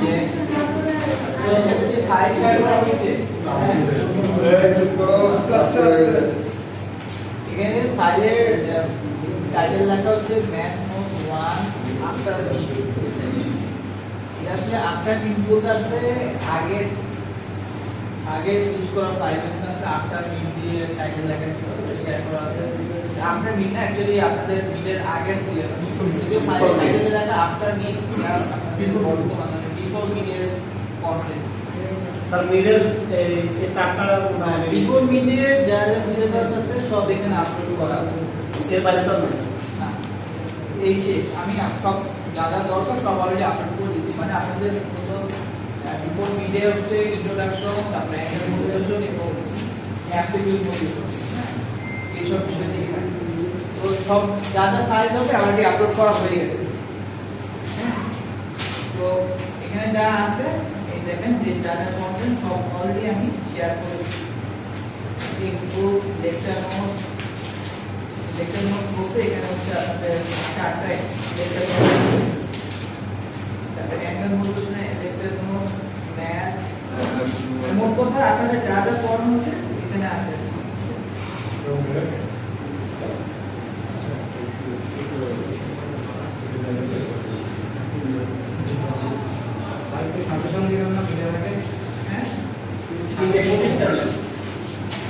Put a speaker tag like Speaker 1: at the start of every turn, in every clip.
Speaker 1: যে সাথে যে ফাইল শেয়ার করা হয়েছে এখানে ফাইলের টাইটেল লেখা হচ্ছে ম্যাথ নোট 1 আফটার মিট। এটা আসলে আফটার মিট বলতে আসলে আগে ইউজ করা ফাইল আসলে আফটার মিট দিয়ে টাইটেল লেখা ছিল শেয়ার করা আছে। আফটার মিট না অ্যাকচুয়ালি আপনাদের মিটের আগের সিলেবাস যদিও ফাইলের টাইটেলে লেখা আফটার মিট বিফোর মানে বিফোর মিটের কন্টেন্ট
Speaker 2: স্যার মিডের এই চারটা
Speaker 1: বিফোর মিটের যা যা সিলেবাস আছে সব এখানে আপলোড করা আছে।
Speaker 2: এর বাইরে তো
Speaker 1: না এই শেষ আমি সব যা যা দরকার সব অলরেডি আপলোড করে দিয়েছি। মানে আপনাদের বিফোর মিটে হচ্ছে ইন্ট্রোডাকশন, তারপরে অ্যাঙ্গেল মডুলেশন এবং অ্যাপ্টিটিউড মডুলেশন এইসব বিষয় থেকে থাকে। তো সব যা যা ফাইল হবে অলরেডি আপলোড করা হয়ে গেছে। তো এখানে যা আছে এই দেখেন যে যা যা কন্টেন্ট সব অলরেডি আমি শেয়ার করেছি। কিন্তু লেকচার নোট বলতে এখানে হচ্ছে আপনাদের চারটায় লেকচার নোট, তারপরে অ্যাঙ্গেল মডুলেশনে লেকচার নোট, ম্যাথ, মোট কথা আপনাদের যা যা পড়ানো হচ্ছে এখানে আছে।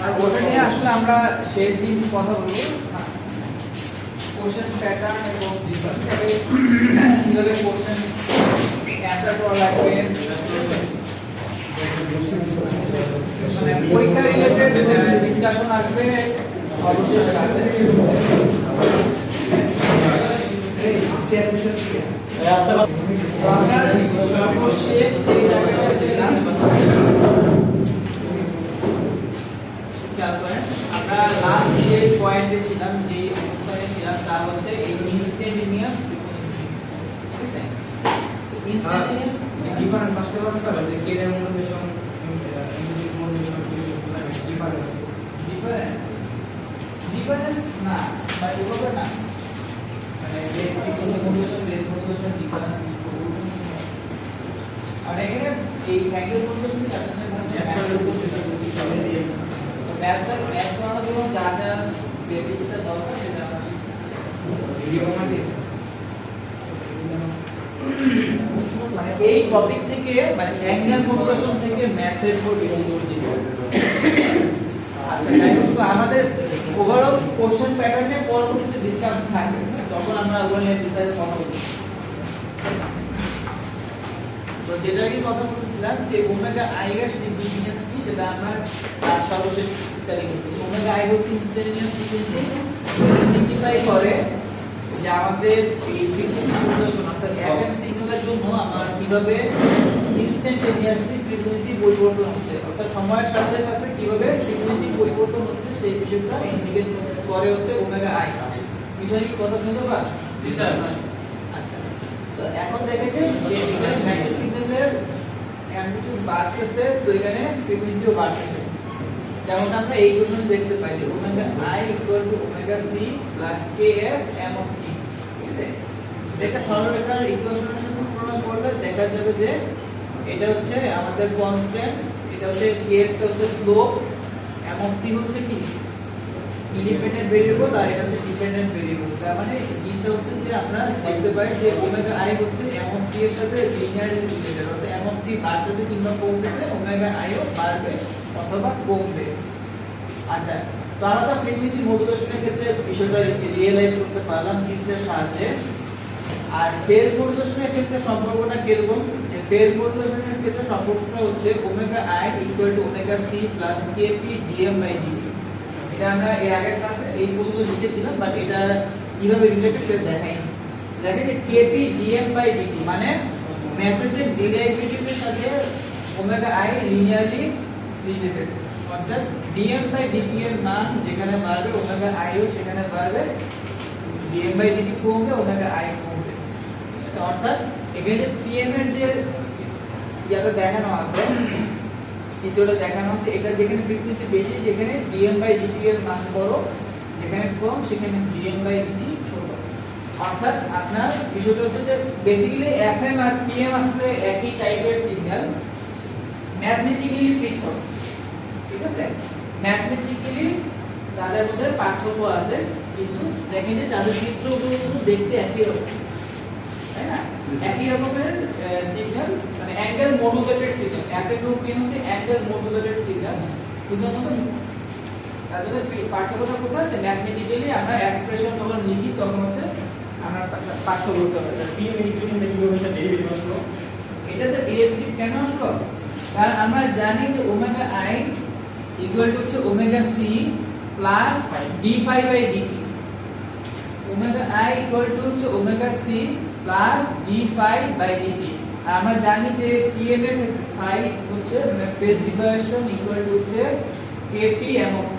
Speaker 1: আর ওটা নিয়ে আসলে আমরা শেষ দিন কথা বলবো কোশ্চেন প্যাটার্ন এবং কিভাবে কোশ্চেন অ্যান্সার করা লাগবে, মানে পরীক্ষা রিলেটেড ডিসকাশন আসবে অবশ্যই আসবে। আমরা সর্বশেষ এই জায়গাটা ছিলাম আমরা লাস্ট যে পয়েন্টে ছিলাম, যে অবস্থানে ছিলাম তা হচ্ছে এই ইনস্ট্যান্টেনিয়াস ইনস্ট্যান্টেনিয়াস
Speaker 3: ডিফারেন্স আসতে পারে স্যার যে carrier modulation individual modulation difference
Speaker 1: difference না বা এভাবে না, মানে electrical modulation base modulation difference আর এখানে এই অ্যাঙ্গেল মডুলেশন আপনাদের ম্যাথ করানোর জন্য যা যা বেসিকটা দরকার সেটা মানে এই টপিক থেকে মানে অ্যাঙ্গেল মডুলেশন থেকে ম্যাথের উপর বেশি জোর দিতে হবে। আচ্ছা যাই হোক, আমাদের ওভারঅল কোশ্চেন প্যাটার্নে পরবর্তীতে ডিসকাশন থাকবে তখন আমরা ওগুলো নিয়ে বিস্তারিত কথা বলবো। তো যেটা কি কথা বলছিলাম যে ওমেগা আই এর সিগনিফিকেন্স কি সেটা আমরা সর্বশেষ স্টাডি করছি। ওমেগা আই হচ্ছে ইনস্ট্যান্টেনিয়াস ফ্রিকোয়েন্সি, সিগনিফাই করে যে আমাদের এই ফ্রিকোয়েন্সি মডুলেশন অর্থাৎ এফএম সিগন্যালের জন্য আমার কিভাবে ইনস্ট্যান্টেনিয়াসলি ফ্রিকোয়েন্সি পরিবর্তন হচ্ছে, অর্থাৎ সময়ের সাথে সাথে কিভাবে ফ্রিকোয়েন্সি পরিবর্তন হচ্ছে সেই বিষয়টা ইন্ডিকেট করে হচ্ছে ওমেগা আই। বিষয় কি কথা শুনতে পান? জি স্যার। আচ্ছা, তো এখন দেখেন যে এখানে ম্যাগনেটিক সিগন্যালের অ্যামপ্লিটিউড বাড়তেছে, তো এখানে ফ্রিকোয়েন্সিও বাড়তেছে। যেমন আমরা এই কোশ্চেনে দেখতে পাই যে omega I equal to omega C plus K F M of T. ঠিক আছে, এটা সরলরেখার ইকুয়েশনের সাথে তুলনা করলে দেখা যাবে যে এটা হচ্ছে আমাদের কনস্ট্যান্ট, এটা হচ্ছে কে এফ হচ্ছে স্লোপ, এম অফ টি হচ্ছে কি ইন্ডিপেন্ডেন্ট ভেরিয়েবল আর এটা হচ্ছে ডিপেন্ডেন্ট ভেরিয়েবল। তার মানে জিনিসটা হচ্ছে যে আমরা দেখতে পাই যে ওমেগা আই হচ্ছে এম অফ টি এর সাথে লিনিয়ারলি রিলেটেড, অর্থাৎ এম অফ টি বাড়তেছে কিংবা কমতেছে ওমেগা আইও বাড়বে অথবা কমবে। আচ্ছা, তো আমরা তো ফ্রিকোয়েন্সি মডুলেশনের ক্ষেত্রে বিষয়টা রিয়েলাইজ করতে পারলাম চিত্রের সাহায্যে। আর ফেজ মডুলেশনের ক্ষেত্রে সম্পর্কটা কিরকম? যে ফেজ মডুলেশনের ক্ষেত্রে সম্পর্কটা হচ্ছে omega I equal to omega C plus KP DM by DT. এটা আমরা এর আগের ক্লাসে এই পর্যন্ত লিখেছিলাম, বাট এটা কিভাবে রিলেটেড সেটা দেখাইনি। দেখেন যে কেপি ডিএম বাই ডিটি মানে মেসেজের ডেরিভেটিভের সাথে ওমেগা আই লিনিয়ারলি রিলেটেড, অর্থাৎ ডিএম বাই ডিটি এর মান যেখানে বাড়বে ওমেগা আইও সেখানে বাড়বে, ডিএম বাই ডিটি কমবে ওমেগা আই কমবে। অর্থাৎ এখানে পিএম এর যে ইয়াটা দেখানো আছে, চিত্রটা দেখানো আছে, এটা যেখানে ফ্রিকোয়েন্সি বেশি সেখানে ডিএম বাই ডিটি এর মান বড়, যেখানে কম সেখানে ডিএম বাই ডিটি ছোট। অর্থাৎ আপনার বিষয়টা হচ্ছে যে বেসিক্যালি এফএম আর পিএম আসলে একই টাইপের সিগন্যাল, ম্যাথমেটিক্যালি পৃথক। ঠিক আছে, ম্যাথমেটিক্যালি তাদের মধ্যে পার্থক্য আছে, কিন্তু দেখেন যে তাদের চিত্রগুলো কিন্তু দেখতে একই রকম, তাই না? একই রকমের সিগন্যাল, মানে অ্যাঙ্গেল মডুলেটেড সিগন্যাল। এফএম এবং পিএম হচ্ছে অ্যাঙ্গেল মডুলেটেড সিগন্যাল, কিন্তু তাদের পার্থক্যটা কোথায়? যে ম্যাথমেটিক্যালি আমরা এক্সপ্রেশন যখন লিখি তখন হচ্ছে আমরা পার্থক্য করতে পারি।
Speaker 2: পিএম ইকুয়েশন দেখি ওটা ডেরিভেটিভ আসলো।
Speaker 1: এটাতে ডেরিভেটিভ কেন আসলো? কারণ আমরা জানি যে ওমেগা আই ইকুয়াল টু হচ্ছে omega C plus d5/dt। Omega I equal to হচ্ছে ওমেগা সি প্লাস d5/dt। আর আমরা জানি যে pm এর ফাই হচ্ছে মানে ফেজ ডিফারেন্সিয়েশন ইকুয়াল টু হচ্ছে kpm of t।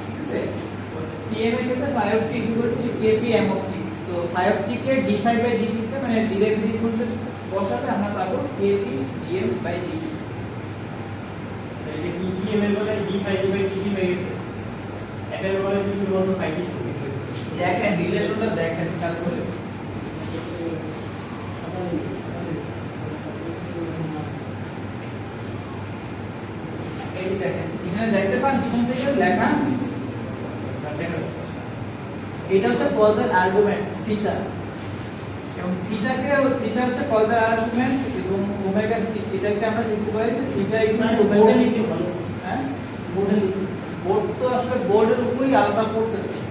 Speaker 1: ঠিক আছে, pm এর ক্ষেত্রে phi of t equal to kpm of t। তো phi of t K d5/dt তে মানে ডেরিভেটিভ করতে বসালে আমরা পাবো kpm/dt।
Speaker 2: এটা কি পিএম এর বলে d5/dt হয়ে গেছে। এটার বলে শুধুমাত্র 5 টি শুরু।
Speaker 1: দেখেন রিলেশনটা দেখেন খেয়াল করে। এই দেখেন এখানে দেখতে পান পিছন থেকে লেখা, এটা হচ্ছে পদের আর্গুমেন্ট থিটা, এবং থিটা হচ্ছে পদের আর্গুমেন্ট, এবং ওমেগা এটাকে আমরা লিখতে পারি যে থিটা ইকুয়াল টু ওমেগা লিখতে পারি। হ্যাঁ, বোর্ড তো আসলে বোর্ডের উপরই আলাদা করতেছে।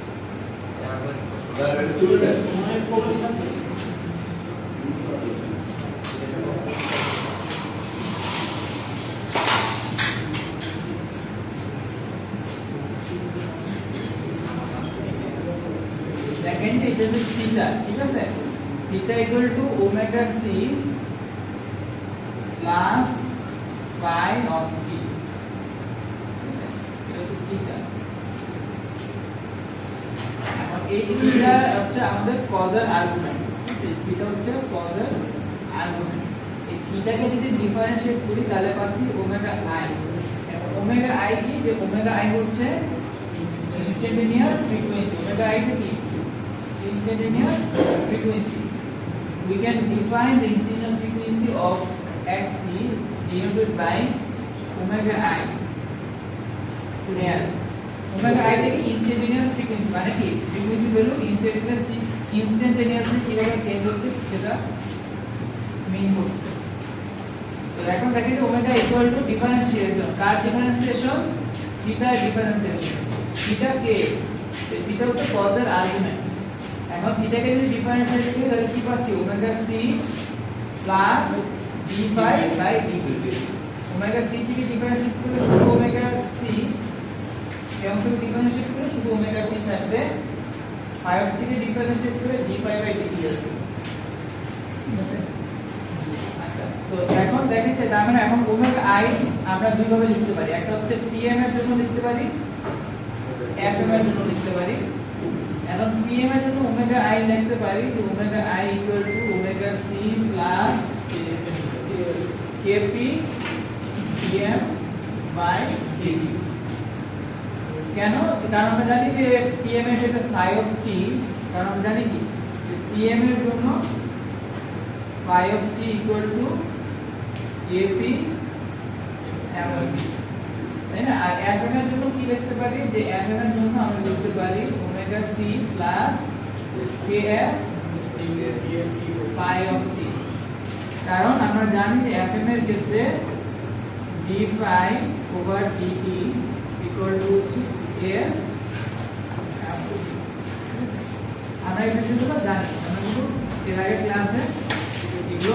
Speaker 1: দেখেন যে এটা হচ্ছে থিটা, ঠিক আছে, theta equal to omega C plus pi of T. এটা হচ্ছে থিটা। এখন এই থিটা হচ্ছে আমাদের কজের আর্গুমেন্ট। থিটা হচ্ছে কজের আর্গুমেন্ট। এই থিটাকে যদি ডিফারেন্সিয়েট করি তাহলে পাচ্ছি ওমেগা আই। এখন ওমেগা আই কি? যে ওমেগা আই হচ্ছে ইনস্ট্যান্টেনিয়াস ফ্রিকোয়েন্সি। ওমেগা আই কি? Instantaneous frequency. We can define the instantaneous frequency of xt denoted by omega I. Yes. Omega I থেকে instantaneous frequency মানে কি? Frequency value instantaneously কিভাবে change হচ্ছে সেটা মিন করছে। তো এখন দেখেন যে ওমেগা ইকুয়াল টু ডিফারেন্সিয়েশন। কার ডিফারেন্সিয়েশন? Theta differentiation. থিটা কে? থিটা হচ্ছে পদের আর্গুমেন্ট। এখন থিটাকে যদি ডিফারেন্সিয়েট করি তাহলে কি পাচ্ছি? Omega C plus d5/dt। Omega C থেকে ডিফারেন্সিয়েট করলে শুধু ওমেগা সি, এই অংশকে ডিফারেন্সিয়েট করলে শুধু ওমেগা সি থাকবে। 5 থেকে ডিফারেন্সিয়েট করলে d5/dt আসবে। ঠিক আছে, আচ্ছা। তো এখন দেখেন যে তার মানে এখন ওমেগা আই আমরা দুই ভাবে লিখতে পারি। একটা হচ্ছে pm এর জন্য লিখতে পারি, fm এর জন্য লিখতে পারি। এখন pm এর জন্য ওমেগা আই লিখতে পারি যে omega I equal to omega C plus kp pm by dt। কেন? কারণ আমরা জানি যে pm এর ক্ষেত্রে phi of t, কারণ আমরা জানি কি যে pm এর জন্য phi of t equal to kp m, তাই না? আর fm এর জন্য কি লিখতে পারি? যে fm এর জন্য আমরা লিখতে পারি omega C plus kf phi of t। কারণ আমরা জানি যে fm এর ক্ষেত্রে d5/dt ইকুয়াল টু kf। আমরা এই বিষয়গুলো জানি, আমরা কিন্তু এর আগে ক্লাসে এগুলো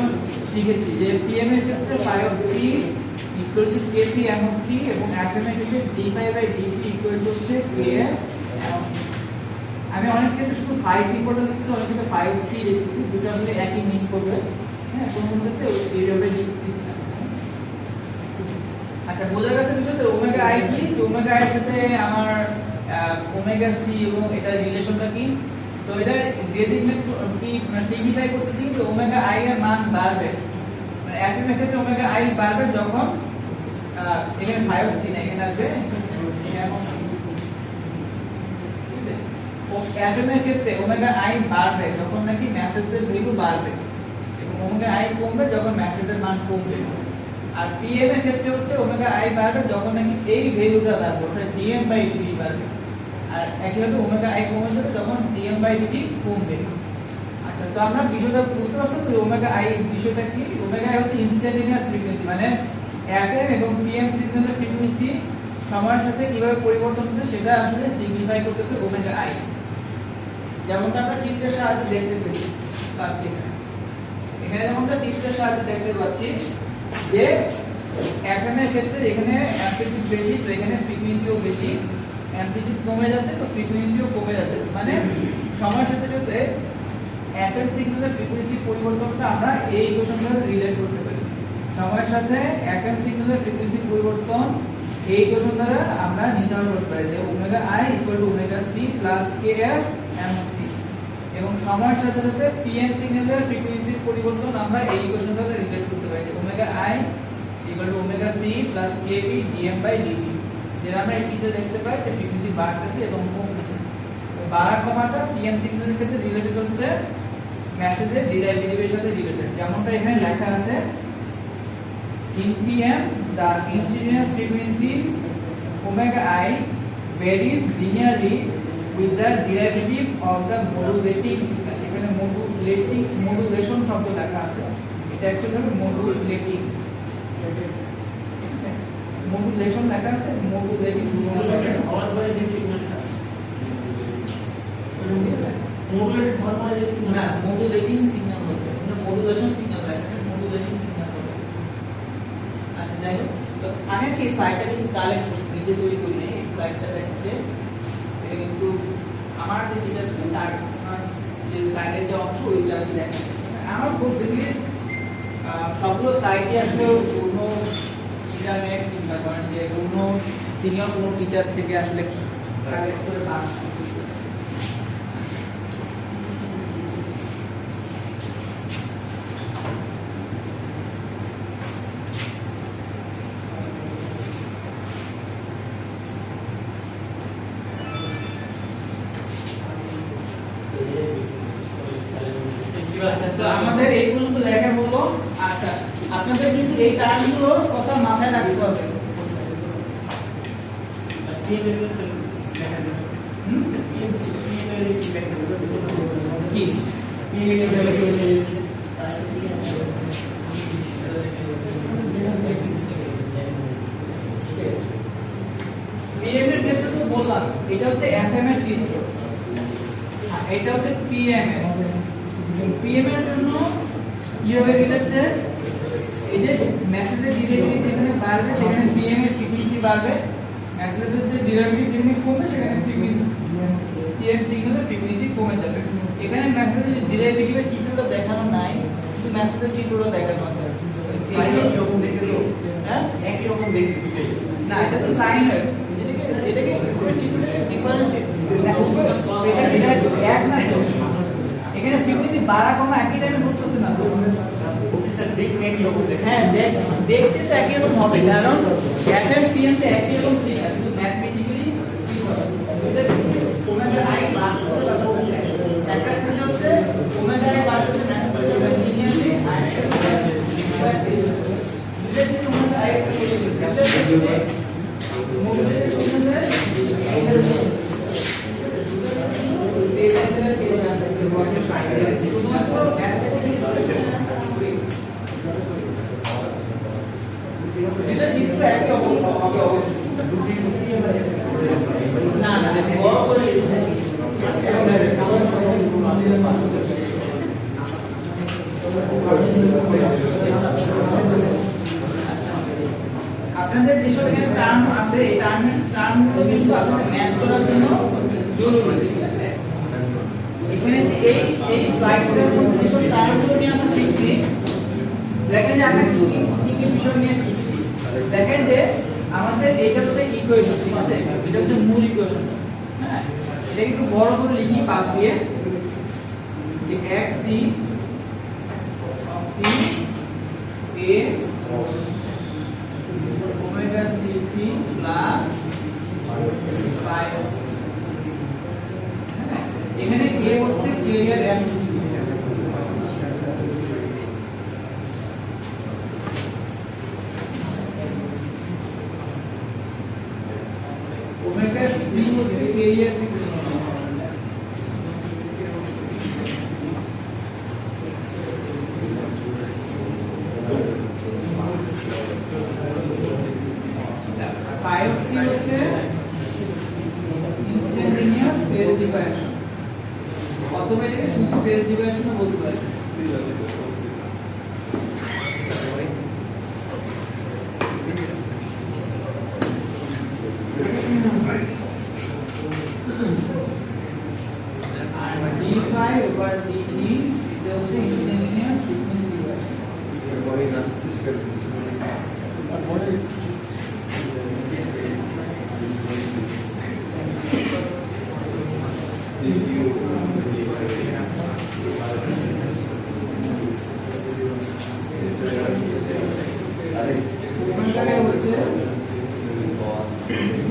Speaker 1: শিখেছি যে pm এর ক্ষেত্রে phi of t equal to kpm of t এবং fm এর ক্ষেত্রে d5/dt equal to হচ্ছে kf m of t। আমি অনেক ক্ষেত্রে শুধু phi সিম্বলটা লিখছি, অনেক ক্ষেত্রে phi of t লিখছি, দুটো আসলে একই মিন করবে। হ্যাঁ, কোন কোন ক্ষেত্রে এইভাবে লিখছি। আচ্ছা, বোঝা গেছে বিষয়টা? ওমেগা আই কি? ওমেগা আই এর সাথে আমার ওমেগা সি এবং এটা রিলেশনটা কি? তো এটা ডেজিগনেট কি মানে সিগনিফাই করতেছি যে ওমেগা আই এর মান বাড়বে, মানে fm এর ক্ষেত্রে ওমেগা আই বাড়বে যখন এখানে 5 টি না, এখানে আসবে m of t। ঠিক আছে, এফএম এর ক্ষেত্রে ওমেগা আই বাড়বে যখন নাকি মেসেজের ভ্যালু বাড়বে এবং ওমেগা আই কমবে যখন মেসেজের মান কমবে। আর পিএম এর ক্ষেত্রে হচ্ছে ওমেগা আই বাড়বে যখন নাকি এই ভ্যালুটা বাড়বে অর্থাৎ ডিএম বাই ডিটি বাড়বে। আর একইভাবে ওমেগা আই কমে যাবে যখন ডিএম বাই ডিটি কমবে। আচ্ছা, তো আমরা বিষয়টা বুঝতে পারছি তো ওমেগা আই বিষয়টা কি? ওমেগা আই হচ্ছে ইনস্ট্যান্টেনিয়াস ফ্রিকোয়েন্সি, মানে এফএম এবং পিএম সিগন্যালের ফ্রিকোয়েন্সি সময়ের সাথে কিভাবে পরিবর্তন হচ্ছে সেটা আসলে সিগনিফাই করতেছে ওমেগা আই। যেমনটা আমরা চিত্রের সাহায্যে দেখতে পাচ্ছি এখানে যেমনটা চিত্রের সাহায্যে দেখতে পাচ্ছি যে এফএম এর ক্ষেত্রে এখানে অ্যামপ্লিটিউড বেশি তো এখানে ফ্রিকোয়েন্সিও বেশি, অ্যামপ্লিটিউড কমে যাচ্ছে তো ফ্রিকোয়েন্সিও কমে যাচ্ছে, মানে সময়ের সাথে সাথে এফএম সিগন্যালের ফ্রিকোয়েন্সি পরিবর্তনটা আমরা এই ইকুয়েশন দ্বারা রিলেট করতে পারি। সময়ের সাথে এফএম সিগন্যালের ফ্রিকোয়েন্সি পরিবর্তন এই ইকুয়েশন দ্বারা আমরা নির্ধারণ করতে পারি যে omega I equal to omega C plus KF MT, এবং সময়ের সাথে সাথে পিএম সিগন্যালের ফ্রিকোয়েন্সির পরিবর্তন আমরা এই ইকুয়েশন দ্বারা রিলেট করতে পারি যে omega I equal to omega C plus KV DM by DT, যেটা আমরা এই চিত্রে দেখতে পাই যে ফ্রিকোয়েন্সি বাড়তেছে এবং কমতেছে। বাড়া কমাটা পিএম সিগন্যালের ক্ষেত্রে রিলেটেড হচ্ছে মেসেজের ডেরিভেটিভের সাথে রিলেটেড, যেমনটা এখানে লেখা আছে in PM the instantaneous frequency omega I varies linearly with the derivative of the modulating signal। এখানে modulation শব্দ লেখা আছে, এটা অ্যাকচুয়ালি হবে modulating, modulation লেখা আছে modulating
Speaker 2: হওয়ার পরে যে সিগন্যালটা মডুলেট হওয়ার পরে যে সিগন্যাল
Speaker 1: না modulating signal হবে, মানে modulation signal লেখা আছে modulating signal হবে। আচ্ছা, যাই হোক, তো আমি কি স্লাইডটা কিন্তু কালেক্ট নিজে তৈরি করি নাই, এই স্লাইডটা দেখছে এটা কিন্তু আমার যে টিচার ছিলেন তার যে স্লাইডের যে অংশ ওইটা আমি দেখছি। আমার খুব বেশি সবগুলো স্লাইডই আসলে কোনো ইন্টারনেট কিংবা ধরেন যে কোনো সিনিয়র কোনো টিচার থেকে আসলে কালেক্ট করে পাস। আচ্ছা, তো আমাদের এই পর্যন্ত লেখা হলো। আচ্ছা, আপনাদের কিন্তু এই টার্মগুলোর কথা মাথায় রাখতে হবে। কি পিএম এর ক্ষেত্রে তো বললাম এটা হচ্ছে এফএম এর চিত্র, এটা হচ্ছে পিএম এর। পিএম এর জন্য কি হবে রিলেটেড, এই যে মেসেজের ডেরিভেটিভ যেখানে বাড়বে সেখানে পিএম এর ফ্রিকোয়েন্সি বাড়বে, মেসেজের যে ডেরিভেটিভ যেখানে কমবে সেখানে ফ্রিকোয়েন্সি পিএম সিগন্যালের ফ্রিকোয়েন্সি কমে যাবে। এখানে মেসেজের ডেরিভেটিভের চিত্রটা দেখানো নাই, কিন্তু মেসেজের চিত্রটা দেখানো আছে।
Speaker 2: একই রকম দেখতে তো,
Speaker 1: হ্যাঁ
Speaker 2: একই রকম দেখতে দুটোই।
Speaker 1: না, এটা তো সাইন ওয়েভস, এটাকে ডিফারেন্সিয়েট এটা এক না তো, এখানে ফ্রিকোয়েন্সি বাড়া কমা একই টাইমে বুঝতেছে না তো।
Speaker 2: স্যার দেখতে একই রকম দেখতে।
Speaker 1: হ্যাঁ, দেখতে তো একই রকম হবে, কারণ এফএম পিএম তো একই রকম সিগন্যাল, কিন্তু ম্যাথমেটিক্যালি কি হবে এটা ওমেগা আই বাড়তে হবে। একটা ক্ষেত্রে হচ্ছে ওমেগা আই বাড়তেছে ম্যাথমেটিক্যালি লিনিয়ারলি, আর একটা দুটো দিকে ওমেগা আই এটা চিত্র একই হবে অবশ্যই। না না, বড় করে লিখতে আপনাদের যেসব এখানে টার্ম আছে এই টার্মগুলো কিন্তু আপনাদের ম্যাচ করার জন্য জরুরি, ঠিক আছে? এখানে এই স্লাইডের মধ্যে যেসব টার্মগুলো নিয়ে আমরা শিখছি, দেখেন যে আমরা কি কি বিষয় নিয়ে শিখছি। দেখেন যে আমাদের এইটা হচ্ছে ইকুয়েশন, ঠিক আছে? এটা হচ্ছে মূল ইকুয়েশন। হ্যাঁ, এটা একটু বড় করে লিখি পাশ দিয়ে যে x c of t a omega c p plus phi। এখানে এ হচ্ছে ক্যারিয়ার অ্যাম্পলিটিউড, ওমেগা সি হচ্ছে carrier frequency. Phi of C হচ্ছে ইনস্ট্যান্টেনিয়াস ফেজ ডিফারেকশন, অথবা এটাকে শুধু ফেজ ডিফারেকশনও বলতে পারি। আর D phi over D T এটা হচ্ছে ইনস্ট্যান্টেনিয়াস ফ্রিকোয়েন্সি ডিফারেকশন। ওমেগা হচ্ছে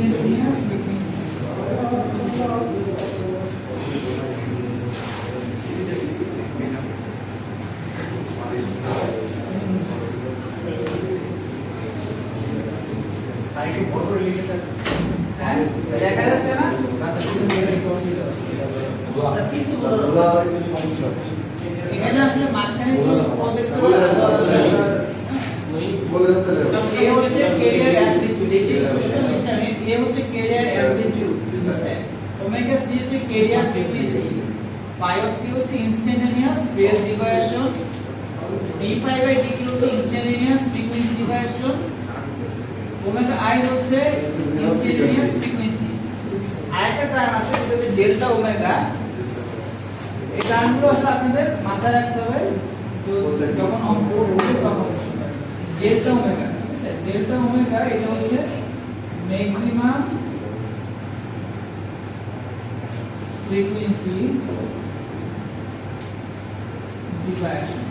Speaker 1: ইনস্ট্যান্টেনিয়াস ফ্রিকোয়েন্সি। হ্যাঁ, দেখা যাচ্ছে না? কিছু বলো না। এখানে আসলে মাঝখানে কোনো পদ দেখতে এ হচ্ছে ক্যারিয়ার অ্যামপ্লিটিউড, এই যে ইকুয়েশন দিচ্ছি আমি, এ হচ্ছে ক্যারিয়ার অ্যামপ্লিটিউড, ওমেগা সি হচ্ছে carrier frequency, phi of T হচ্ছে instantaneous phase deviation, D phi by D T হচ্ছে instantaneous frequency deviation, omega I হচ্ছে ইনস্ট্যান্টেনিয়াস ফ্রিকোয়েন্সি। আরেকটা টার্ম আছে যেটা হচ্ছে ডেল্টা ওমেগা। এই টার্মগুলো আসলে আপনাদের মাথায় রাখতে হবে যখন অঙ্ক করবে তখন। ডেল্টা ওমেগা, ঠিক আছে? ডেল্টা ওমেগা এটা হচ্ছে ম্যাক্সিমাম ফ্রিকোয়েন্সি ডিফারেকশন।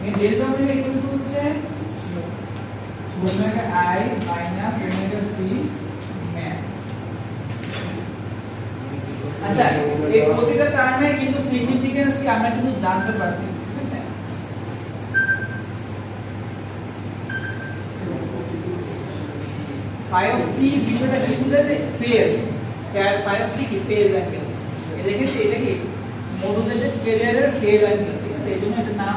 Speaker 1: এই ডেল্টা ওমেগা ইকুয়াল টু হচ্ছে omega I minus omega C max. আচ্ছা, এই প্রতিটা টার্মে কিন্তু সিগনিফিকেন্স কি আমরা কিন্তু জানতে পারছি, ঠিক আছে? ফাই অফ টি বিষয়টা কি বুঝাবে? ফেজ। ফাই অফ টি কি ফেজ অ্যাঙ্গেল। এই দেখেছি এটা কি মোটরসাইকেল ক্যারিয়ারের ফেজ অ্যাঙ্গেল, ঠিক আছে? এইজন্য এটার নাম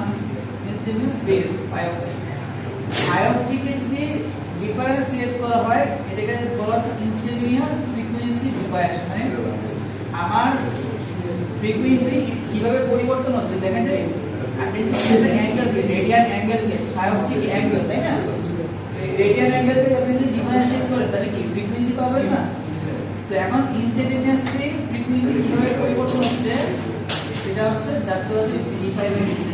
Speaker 1: instantaneous phase phi of T. Phi of T কে যদি ডিফারেন্সিয়েট করা হয় এটাকে বলা হচ্ছে ইনস্ট্যান্টেনিয়াস ফ্রিকোয়েন্সি ডিফারেকশন। মানে আমার ফ্রিকোয়েন্সি কিভাবে পরিবর্তন হচ্ছে দেখেন যায়। আপনি যদি অ্যাঙ্গেল কে রেডিয়ান অ্যাঙ্গেল কে ফাই অফ টি অ্যাঙ্গেল, তাই না? রেডিয়ান অ্যাঙ্গেল কে আপনি যদি ডিফারেন্সিয়েট করেন তাহলে কি ফ্রিকোয়েন্সি পাবেন না? তো এখন ইনস্ট্যান্টেনিয়াসলি ফ্রিকোয়েন্সি কিভাবে পরিবর্তন হচ্ছে সেটা হচ্ছে জানতে হবে D phi by D T.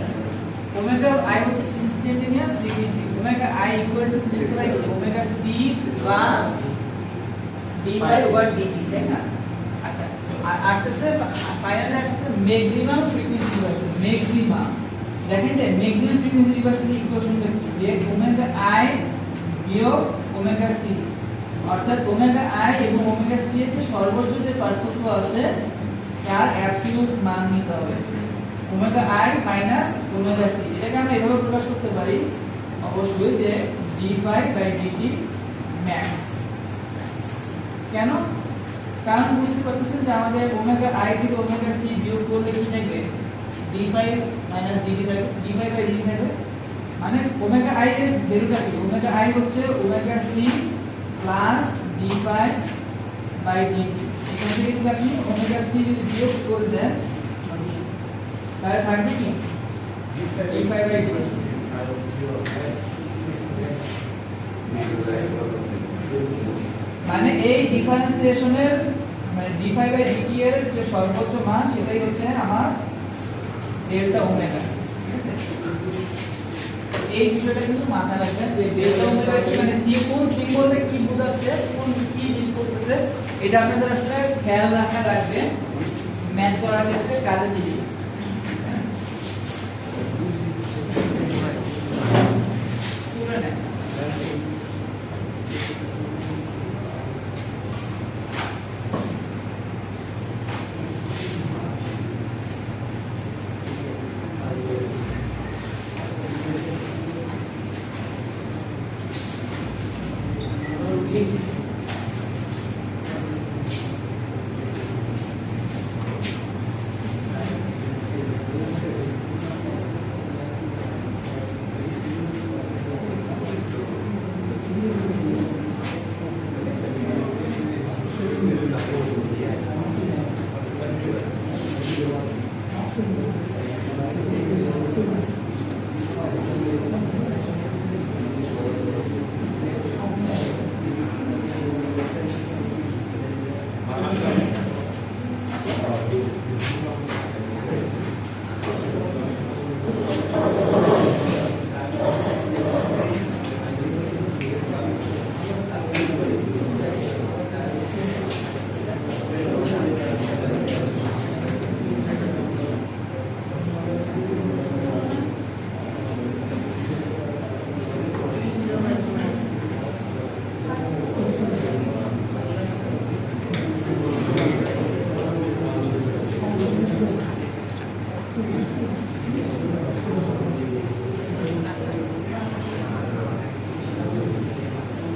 Speaker 1: Omega I হচ্ছে instantaneous frequency, omega I equal to লিখতে পারি omega C plus D phi over D T, তাই না? আচ্ছা, আর আসছে ফাইনালি আসছে ম্যাক্সিমাম ফ্রিকোয়েন্সি ডিফারেকশন। ম্যাক্সিমাম দেখেন যে ম্যাক্সিমাম ফ্রিকোয়েন্সি ডিফারেকশন ইকুয়েশনটা কি? যে ওমেগা আই বিয়োগ ওমেগা সি, অর্থাৎ ওমেগা আই এবং ওমেগা সি এর যে সর্বোচ্চ যে পার্থক্য আছে তার অ্যাবসলিউট মান নিতে হবে। Omega I minus omega C, এটাকে আমরা এভাবে প্রকাশ করতে পারি অবশ্যই যে D phi by DT max. কেন? কারণ বুঝতে পারতেছেন যে আমাদের ওমেগা আই থেকে ওমেগা সি বিয়োগ করলে কি থাকবে? ডি ফাই মাইনাস ডিটি থাকবে, ডি ফাই বাই ডিটি থাকবে। মানে ওমেগা আই এর ভ্যালুটা কি? ওমেগা আই হচ্ছে omega C plus D phi by DT. এখান থেকে যদি আপনি ওমেগা সি যদি বিয়োগ করে দেন তাহলে থাকবে কি? D phi by DT. মানে এই ডিফারেন্সিয়েশনের মানে ডি ফাই বাই ডিটি এর যে সর্বোচ্চ মান সেটাই হচ্ছে আমার ডেল্টা ওমেগা, ঠিক আছে? এই বিষয়টা কিন্তু মাথায় রাখবেন যে ডেল্টা ওমেগা কি মানে সি কোন সিম্বলে কি বোঝাচ্ছে, কোন কি মিন করতেছে, এটা আপনাদের আসলে খেয়াল রাখা লাগবে ম্যাথ করার ক্ষেত্রে কাজে দিবে।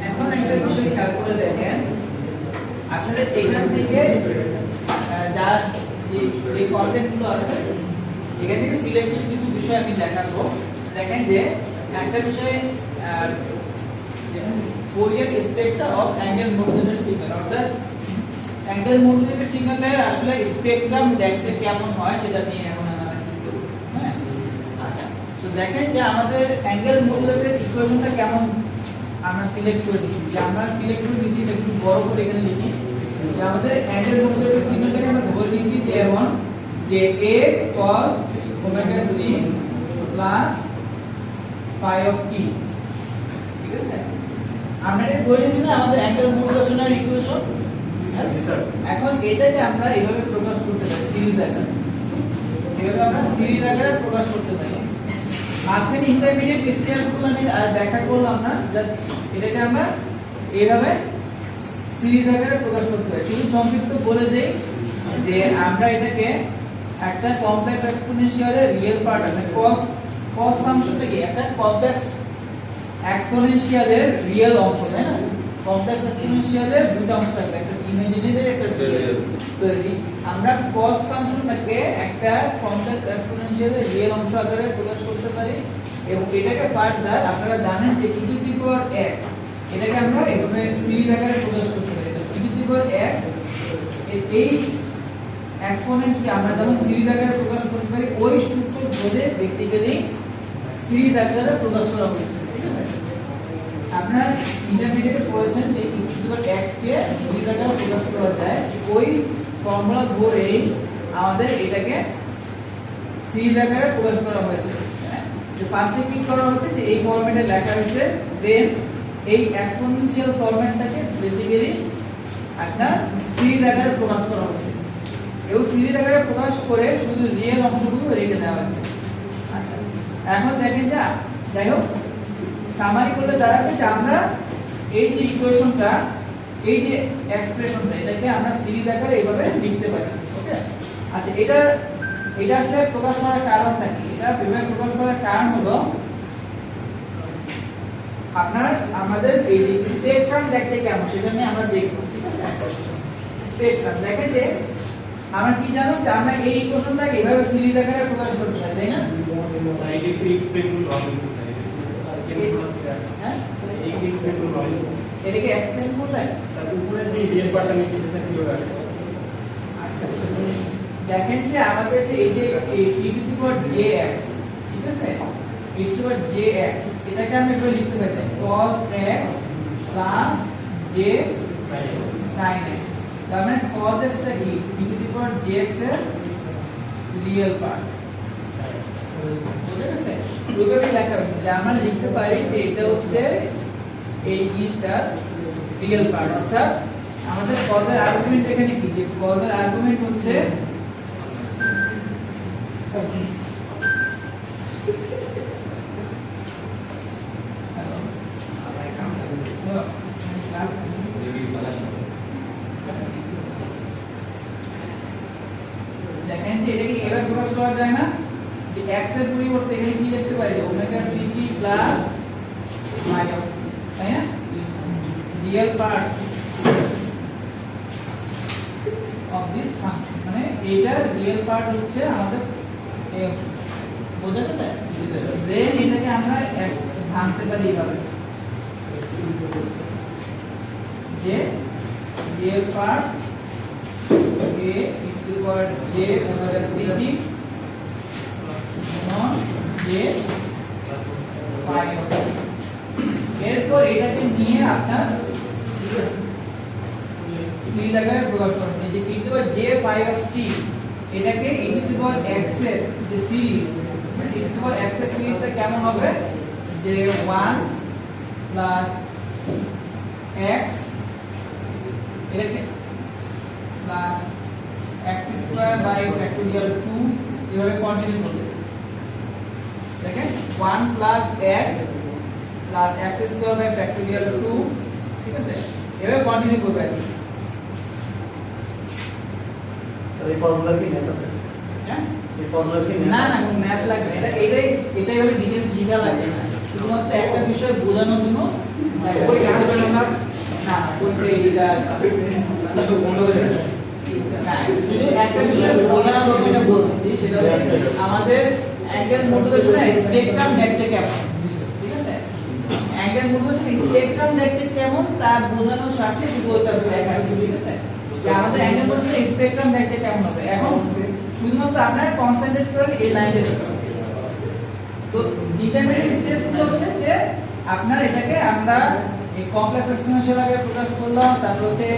Speaker 1: এখন একটা বিষয় খেয়াল করে দেখেন, আপনাদের এখান থেকে যা এই কন্টেন্টগুলো আছে এখান থেকে সিলেক্টেড কিছু বিষয় আমি দেখাবো। দেখেন যে একটা বিষয় Fourier spectrum of angle modulator signal, অর্থাৎ অ্যাঙ্গেল মডুলেটর সিগন্যালের আসলে স্পেকট্রাম দেখতে কেমন হয় সেটা নিয়ে এখন অ্যানালাইসিস করব। হ্যাঁ, আচ্ছা, তো দেখেন যে আমাদের অ্যাঙ্গেল মডুলেটর ইকুয়েশনটা কেমন আমরা সিলেক্ট করে দিচ্ছি। যে আমরা সিলেক্ট করে দিচ্ছি, একটু বড় করে এখানে লিখি যে আমাদের অ্যাঙ্গেল মডুলেটর সিগন্যালটাকে আমরা ধরে নিচ্ছি যে এমন যে a cos omega c plus phi of t, ঠিক আছে? আমরা এটা ধরে নিচ্ছি না আমাদের অ্যাঙ্গেল মডুলেশনের ইকুয়েশন। এখন এটাকে আমরা এইভাবে প্রকাশ করতে পারি সিরিজ আকারে, এভাবে আমরা সিরিজ আকারে প্রকাশ করতে পারি। মাঝখানে ইন্টারমিডিয়েট স্টেপগুলো আমি আর দেখা করলাম না, জাস্ট এটাকে আমরা এইভাবে সিরিজ আকারে প্রকাশ করতে পারি। শুধু সংক্ষিপ্ত বলে দেই যে আমরা এটাকে একটা কমপ্লেক্স এক্সপোনেনশিয়ালের রিয়েল পার্ট আছে, cos ফাংশনটা কি একটা কমপ্লেক্স এক্সপোনেনশিয়ালের রিয়েল অংশ, তাই না? কমপ্লেক্স এক্সপোনেনশিয়ালের দুটো অংশ থাকে, একটা ইমাজিনারি একটা রিয়েল। তো আমরা cos ফাংশনটাকে একটা কমপ্লেক্স এক্সপোনেনশিয়ালের রিয়েল অংশ আকারে প্রকাশ করতে পারি এবং এটাকে ফার্দার আপনারা জানেন যে e to the power x, এটাকে আমরা এভাবে সিরিজ আকারে প্রকাশ করতে পারি। তো e to the power x এই এক্সপোনেন্টকে আমরা যেমন সিরিজ আকারে প্রকাশ করতে পারি, ওই সূত্র ধরে বেসিক্যালি সিরিজ আকারে প্রকাশ করা হয়েছে, ঠিক আছে? আপনারা ইন্টারমিডিয়েটে পড়েছেন যে e to the power x K series আকারে প্রকাশ করা যায়, ওই ফর্মুলা ধরেই আমাদের এটাকে সিরিজ আকারে প্রকাশ করা হয়েছে। যে ফার্স্টে কি করা হয়েছে যে এই ফরম্যাটে লেখা হয়েছে, দেন এই এক্সপোনেনশিয়াল ফরম্যাটটাকে বেসিক্যালি একটা সিরিজ আকারে প্রকাশ করা হয়েছে এবং সিরিজ আকারে প্রকাশ করে শুধু রিয়েল অংশগুলো রেখে দেওয়া হয়েছে। আচ্ছা, এখন দেখেন যা যাই হোক সামারি করলে দাঁড়াবে যে আমরা এই যে ইকুয়েশনটা, এই যে এক্সপ্রেশনটা, এটাকে আমরা সিরিজ আকারে এইভাবে লিখতে পারি। ওকে, আচ্ছা, এটা আসলে প্রকাশ করার কারণটা কি? এটা বিভাগ প্রকাশ করার কারণ হলো আপনার আমাদের এই স্পেকট্রাম দেখতে কেমন সেটা নিয়ে আমরা দেখব, ঠিক আছে? স্পেকট্রাম দেখে যে আমরা কি জানো যে আমরা এই ইকুয়েশনটাকে এইভাবে সিরিজ আকারে প্রকাশ করতে পারি, তাই না?
Speaker 2: সাইডে একটু এক্সপেক্টেবল হবে,
Speaker 1: হ্যাঁ,
Speaker 2: এই এক্সপেক্টেবল হবে।
Speaker 1: এটাকে এক্সপ্লেইন করলে
Speaker 2: স্যার উপরে যে রিয়েল পার্টটা নিচে সেটা কি হবে?
Speaker 1: আচ্ছা, দেখেন যে আমাদের যে এই যে e to the power jx, ঠিক আছে? e to the power jx এটাকে আমরা এভাবে লিখতে পারি cos x plus j sin x। তার মানে cos x টা কি e to the power jx এর রিয়েল পার্ট, বুঝতে গেছে? এইভাবে লেখা হয়েছে যে আমরা লিখতে পারি যে এটা হচ্ছে এই জিনিসটা রিয়েল পার্ট, অর্থাৎ আমাদের cos এর আর্গুমেন্ট এখানে কি, যে cos এর আর্গুমেন্ট হচ্ছে দেখেন যে এটা কি এভাবে প্রকাশ করা যায় না যে x এর পরিবর্তে এখানে কি লিখতে পারি ওমেগা ct প্লাস y, তাই না? Real part of this function, মানে এইটার রিয়েল পার্ট হচ্ছে আমাদের বোঝা গেছে? দেন এটাকে আমরা ভাঙতে পারি এইভাবে যে real part a equal j omega ct non j phi। এরপর এটাকে নিয়ে আপনার সিরিজ আকারে প্রকাশ করতে যে e to the power j phi of t, এটাকে e to the power x এর যে series, e to the power x এর সিরিজটা কেমন হবে যে 1 প্লাস x এটাকে plus x square by factorial 2 এভাবে কন্টিনিউ করবে। দেখেন 1 plus x plus x square by factorial 2, ঠিক আছে? এভাবে কন্টিনিউ করবে আর কি।
Speaker 2: এই ফর্মুলা কি নেট আছে?
Speaker 1: হ্যাঁ,
Speaker 2: এই
Speaker 1: না না কোনো ম্যাথ লাগবে না, এটাই হবে ডিটেইলস শিখা লাগবে না, শুধুমাত্র একটা বিষয় বোঝানোর জন্য।
Speaker 3: ওই গান করে না
Speaker 1: না ওইটা এটা
Speaker 3: তাহলে বন্ধ করে দেন।
Speaker 1: না, শুধু একটা বিষয় বোঝানোর জন্য এটা বলতেছি, সেটা হচ্ছে আমাদের অ্যাঙ্গেল মডুলেশনের স্পেকট্রাম দেখতে কেমন, ঠিক আছে? অ্যাঙ্গেল মডুলেশনের স্পেকট্রাম দেখতে কেমন তা বোঝানোর সাথে শুধু ওইটা দেখা আছে, ঠিক আছে? যে আমাদের অ্যাঙ্গেল মডুলেশনের স্পেকট্রাম দেখতে কেমন হবে, এখন শুধুমাত্র আপনারা কনসেন্ট্রেট করেন এই লাইনের উপর। তো ডিটারমিনেন্ট স্টেপগুলো হচ্ছে যে আপনার এটাকে আমরা এই কমপ্লেক্স এক্সপোনেনশিয়াল আকারে প্রকাশ করলাম, তারপর হচ্ছে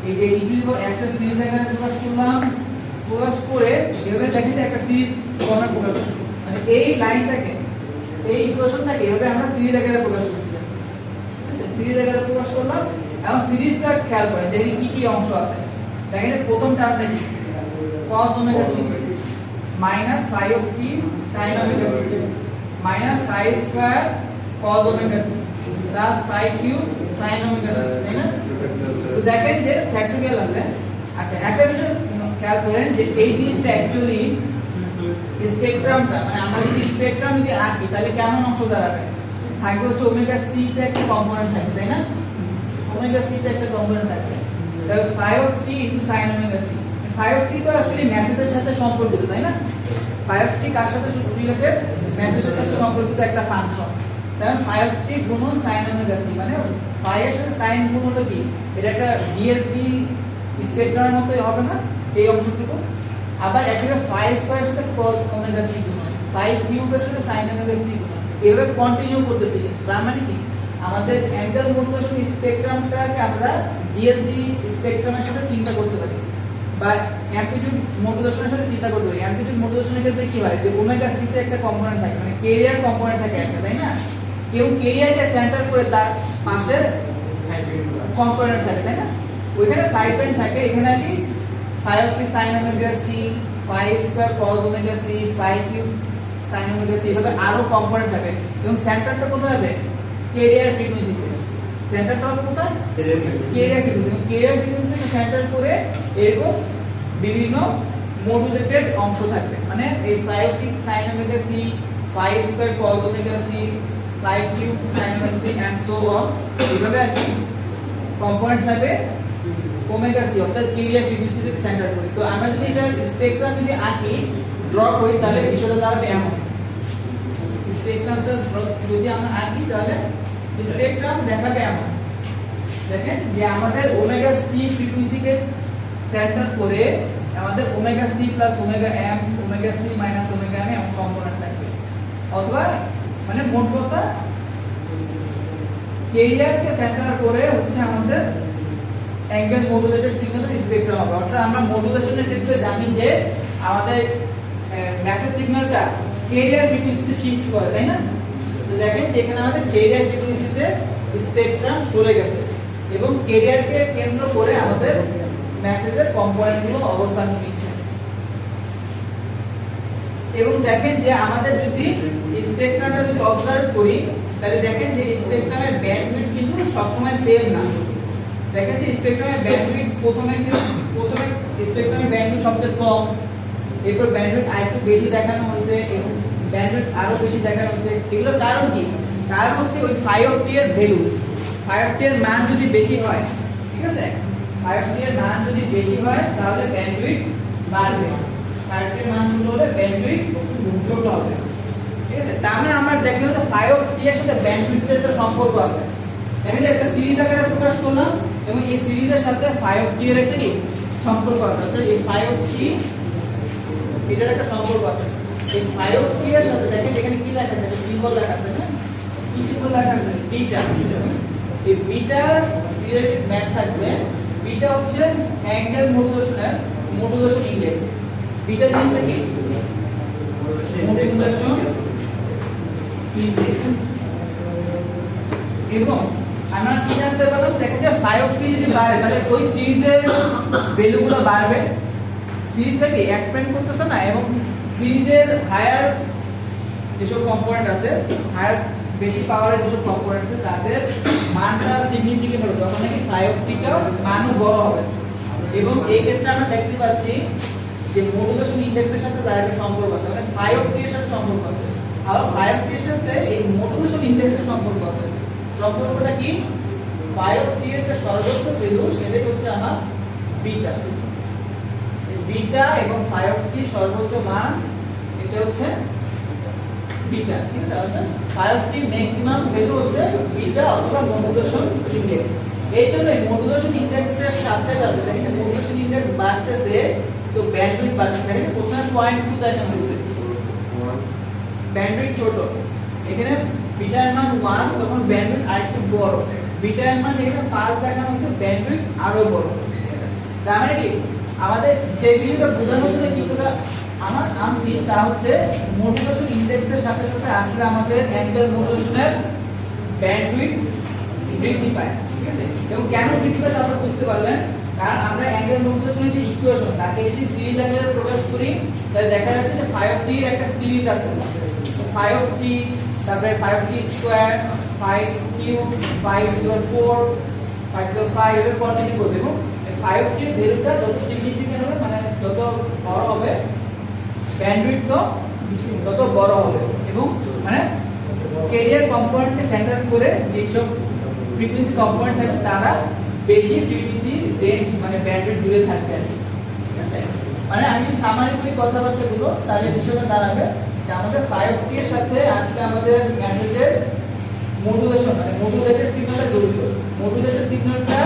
Speaker 1: এই যে ইনক্রিজিবল এক্সেস সিরিজ আকারে প্রকাশ করলাম, প্রকাশ করে এভাবে দেখেন যে একটা সিরিজ ফর্মে প্রকাশ করব, মানে এই লাইনটাকে এই ইকুয়েশনটাকে এভাবে আমরা সিরিজ আকারে প্রকাশ করতে যাচ্ছি, ঠিক আছে? সিরিজ আকারে প্রকাশ করলাম এবং সিরিজটা খেয়াল করেন যে এখানে কি কি অংশ আছে। দেখেন প্রথম টার্মটা কি, cos omega c minus phi of t sin omega t minus phi square cos omega t plus phi cube sin omega t, তাই না? তো দেখেন যে ফ্যাক্টরিয়াল আছে। আচ্ছা একটা বিষয় খেয়াল করেন যে এই জিনিসটা অ্যাকচুয়ালি স্পেকট্রামটা, মানে আমরা যদি স্পেকট্রাম যদি আঁকি তাহলে কেমন অংশ দাঁড়াবে, থাকবে হচ্ছে ওমেগা c তে একটা কম্পোনেন্ট থাকবে, তাই না? ওমেগা c তে একটা কম্পোনেন্ট থাকবে, তাহলে phi of t sin omega c। phi of t তো অ্যাকচুয়ালি ম্যাথের সাথে সম্পর্কিত, তাই না? phi of t কার সাথে রিলেটেড, ম্যাথের সাথে সম্পর্কিত একটা ফাংশন। তাহলে phi of t গুণন sin omega t, মানে phi এর সাথে sin গুণ হলো কি, এটা একটা DSB স্পেকট্রামের মতোই হবে না এই অংশটুকু। আবার একইভাবে phi স্কয়ার এর সাথে cos omega t গুণন, phi কিউব এর সাথে sin omega t গুণন, এভাবে কন্টিনিউ করতেছি। তার মানে কি আমাদের অ্যাঙ্গেল মডুলেশন স্পেকট্রামটাকে আমরা DSB স্পেকট্রামের সাথে চিন্তা করতে পারি বা অ্যামপ্লিটিউড মডুলেশনের সাথে চিন্তা করতে পারি। অ্যামপ্লিটিউড মডুলেশনের ক্ষেত্রে কি হয় যে ওমেগা c তে একটা কম্পোনেন্ট থাকে, মানে ক্যারিয়ার কম্পোনেন্ট থাকে একটা, তাই না? কেউ ক্যারিয়ারকে সেন্টার করে তার পাশে কম্পোনেন্ট থাকে, তাই না? ওইখানে সাইড বেন্ড থাকে, এখানে কি phi of t sin omega c, phi square cos omega c, phi cube sin omega c, এভাবে আরো কম্পোনেন্ট থাকে এবং সেন্টারটা কোথায় হবে, ক্যারিয়ার ফ্রিকোয়েন্সিতে। সেন্টারটা হবে কোথায়, ক্যারিয়ার ফ্রিকোয়েন্সি, ক্যারিয়ার ফ্রিকোয়েন্সি থেকে সেন্টার করে এরকম বিভিন্ন মডুলেটেড অংশ থাকবে, মানে এই phi of t sin omega c, phi square cos omega c, phi cube sin omega c and so on, এইভাবে আর কি কম্পোনেন্ট থাকবে ওমেগা c, অর্থাৎ ক্যারিয়ার ফ্রিকোয়েন্সি থেকে সেন্টার করে। তো আমরা যদি এটা স্পেকট্রাম যদি আঁকি, ড্র করি, তাহলে বিষয়টা দাঁড়াবে এমন। স্পেকট্রামটা যদি আমরা আঁকি তাহলে স্পেকট্রাম দেখাবে এমন। দেখেন যে আমাদের ওমেগা c ফ্রিকোয়েন্সিকে সেন্টার করে আমাদের omega c plus omega m, omega c minus omega m এমন কম্পোনেন্ট থাকবে, অথবা মানে মোট কথা ক্যারিয়ারকে সেন্টার করে হচ্ছে আমাদের অ্যাঙ্গেল মডুলেটেড সিগন্যালের স্পেকট্রাম হবে। অর্থাৎ আমরা মডুলেশনের ক্ষেত্রে জানি যে আমাদের মেসেজ সিগন্যালটা ক্যারিয়ার ফ্রিকোয়েন্সিতে শিফট করে, তাই না? তো দেখেন যে এখানে আমাদের ক্যারিয়ার ফ্রিকোয়েন্সিতে স্পেকট্রাম সরে গেছে এবং ক্যারিয়ারকে কেন্দ্র করে আমাদের মেসেজের কম্পোনেন্টগুলো অবস্থান নিচ্ছে। এবং দেখেন যে আমাদের যদি স্পেকট্রামটা যদি অবজার্ভ করি, তাহলে দেখেন যে স্পেকট্রামের ব্যান্ডউইডথ কিন্তু সবসময় সেম না। দেখেন যে স্পেকট্রামের ব্যান্ডউইডথ প্রথমে স্পেকট্রামের ব্যান্ডউইডথ সবচেয়ে কম, এরপর ব্যান্ডউইডথ আরেকটু বেশি দেখানো হয়েছে এবং ব্যান্ডউইডথ আরো বেশি দেখানো হচ্ছে। এগুলোর কারণ কি? কারণ হচ্ছে ওই phi of t এর ভ্যালু, phi of t এর মান যদি বেশি হয়, ঠিক আছে, phi of t এর মান যদি বেশি হয় তাহলে ব্যান্ডউইডথ বাড়বে, phi of t এর মান ছোট হলে ব্যান্ডউইডথ ছোট হবে, ঠিক আছে? তার মানে আমরা দেখলাম যে phi of t এর সাথে ব্যান্ডউইডথের একটা সম্পর্ক আছে। এখানে একটা সিরিজ আকারে প্রকাশ করলাম এবং এই সিরিজের সাথে phi of t এর একটা কি সম্পর্ক আছে, অর্থাৎ এই phi of t এটার একটা সম্পর্ক আছে। এই phi of t এর সাথে দেখেন এখানে কি লেখা আছে, সিম্বল লেখা আছে না, কি সিম্বল লেখা আছে, বিটা। এই বিটার রিলেটেড ম্যাথ থাকবে। বিটা হচ্ছে অ্যাঙ্গেল মডুলেশনের মডুলেশন ইনডেক্স। বিটা জিনিসটা কি, মডুলেশন ইনডেক্স। এবং আমরা কি জানতে পারলাম, দেখেন যে phi of t যদি বাড়ে তাহলে ওই সিরিজের ভ্যালুগুলো বাড়বে। সিরিজটা কি এক্সপ্যান্ড করতেছে না, এবং সিরিজের হায়ার যেসব কম্পোনেন্ট আছে, হায়ার বেশি পাওয়ারের যেসব কম্পোনেন্ট আছে তাদের মানটা সিগনিফিকেন্ট হবে, তখন নাকি phi of t টাও মানও বড় হবে। এবং এই ক্ষেত্রে আমরা দেখতে পাচ্ছি যে মডুলেশন ইনডেক্সের সাথে তার একটা সম্পর্ক আছে, মানে ফাই অফ টি এর সাথে সম্পর্ক আছে, আর ফাই অফ টি এর সাথে এই মডুলেশন ইনডেক্সের সম্পর্ক আছে। সম্পর্কটা কি? ফাই অফ টি এর একটা সর্বোচ্চ ভ্যালু সেটাই হচ্ছে আমার বিটা। বিটা এবং ফাই অফ টি সর্বোচ্চ মান এটা হচ্ছে বিটা, ঠিক আছে? অর্থাৎ phi of T maximum value হচ্ছে বিটা অথবা মডুলেশন ইনডেক্স। এই জন্য মডুলেশন ইনডেক্সের সাথে সাথে দেখেন মডুলেশন ইনডেক্স বাড়তেছে তো ব্যান্ডউইথ বাড়তেছে। দেখেন প্রথমে 0.2 দেখানো হয়েছে, ব্যান্ডউইথ ছোট, এখানে বিটা এর মান 1 তখন ব্যান্ডউইথ আরেকটু বড়, বিটা এর মান এখানে 5 দেখানো হয়েছে, ব্যান্ডউইথ আরো বড়, ঠিক আছে? তার মানে কি আমাদের যে বিষয়টা বোঝানোর জন্য কিছুটা আমার আনছি তা হচ্ছে মডুলেশন ইনডেক্সের সাথে সাথে আসলে আমাদের অ্যাঙ্গেল মডুলেশনের ব্যান্ডউইথ বৃদ্ধি পায়, ঠিক আছে? এবং কেন বৃদ্ধি পায় তা বুঝতে পারলেন, কারণ আমরা অ্যাঙ্গেল মডুলেশনের যে ইকুয়েশন তাকে যদি সিরিজ আকারে প্রকাশ করি তাহলে দেখা যাচ্ছে যে ফাই অফ টি এর একটা সিরিজ আছে, ফাই অফ টি, তারপরে phi of T square, phi cube, phi equal 4, phi equal 5 এর কন্টিনিউ করবে এবং ফাই অফ টি এর ভ্যালুটা যত সিগনিফিক্যান্ট হবে মানে যত বড় হবে ব্যান্ডউইথ তো তত বড় হবে এবং মানে ক্যারিয়ার কম্পোনেন্টকে সেন্টার করে যেসব ফ্রিকোয়েন্সি কম্পোনেন্ট থাকবে তারা বেশি ফ্রিকোয়েন্সি রেঞ্জ মানে ব্যান্ডউইথ জুড়ে থাকবে, ঠিক আছে? মানে আমি সামারি করে কথাবার্তাগুলো তাহলে বিষয়টা দাঁড়াবে যে আমাদের 5T এর সাথে আসলে আমাদের মেসেজের মডুলেশন মানে মডুলেটেড সিগন্যালটা জড়িত। মডুলেটেড সিগন্যালটা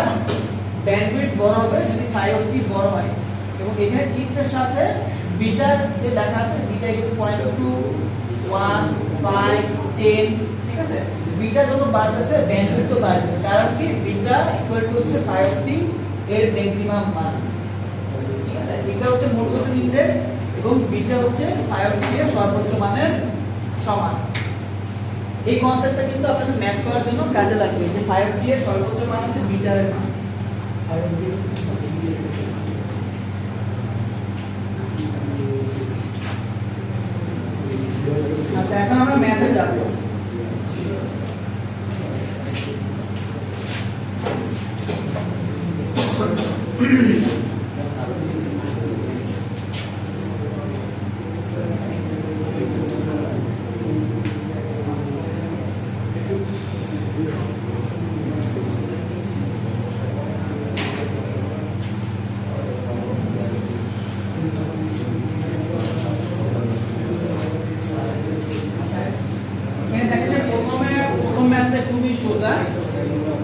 Speaker 1: ব্যান্ডউইথ বড় হবে যদি 5T বড় হয় এবং এখানে চিত্রের সাথে বিটা যে লেখা আছে বিটা ইকুয়াল 0.2 1 5 10, ঠিক আছে? বিটা যত বাড়তেছে ব্যান্ডউইথ তো বাড়ছে, কারণ কি বিটা ইকুয়াল টু হচ্ছে 5T এর ম্যাক্সিমাম মান, ঠিক আছে? এটা হচ্ছে মডুলেশন ইনডেক্স এবং বিটা হচ্ছে 5T এর সর্বোচ্চ মানের সমান। এই কনসেপ্টটা কিন্তু আপনাদের ম্যাথ করার জন্য কাজে লাগবে যে 5T এর সর্বোচ্চ মান হচ্ছে বিটা এর মান। আচ্ছা এখন আমরা ম্যাথে যাব।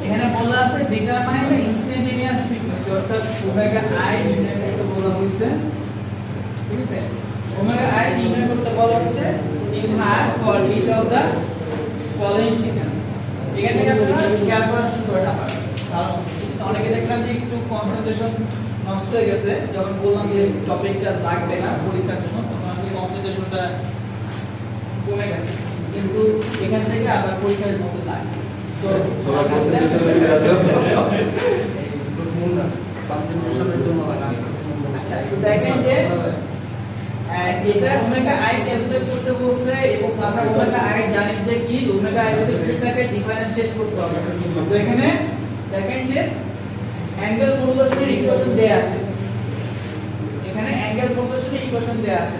Speaker 1: এখানে বলা আছে ডিটারমাইন দ্য ইনস্ট্যান্টেনিয়াস ফ্রিকোয়েন্সি অর্থাৎ ওমেগা আই নির্ণয় করতে বলা হয়েছে, ঠিক আছে? ওমেগা আই নির্ণয় করতে বলা হয়েছে in hers for each of the following sequence. এখান থেকে আপনারা ক্যালকুলেশন করে না পারেন, কারণ অনেকে দেখলাম যে একটু কনসেন্ট্রেশন নষ্ট হয়ে গেছে যখন বললাম যে টপিকটা লাগবে না পরীক্ষার জন্য, তখন আসলে কনসেন্ট্রেশনটা কমে গেছে, কিন্তু এখান থেকে আবার পরীক্ষার মধ্যে লাগে। তো আচ্ছা তো দেখেন যে এটা ওমেগা আই ক্যালকুলেট করতে বলছে এবং আমরা ওমেগা আই জানি যে কি ওমেগা আই হচ্ছে হিসাবে ডিফারেন্সিয়েট করতে হবে। তো এখানে দেখেন যে অ্যাঙ্গেল মডুলেশনের ইকুয়েশন দেয়া আছে, এখানে অ্যাঙ্গেল মডুলেশনের ইকুয়েশন দেয়া আছে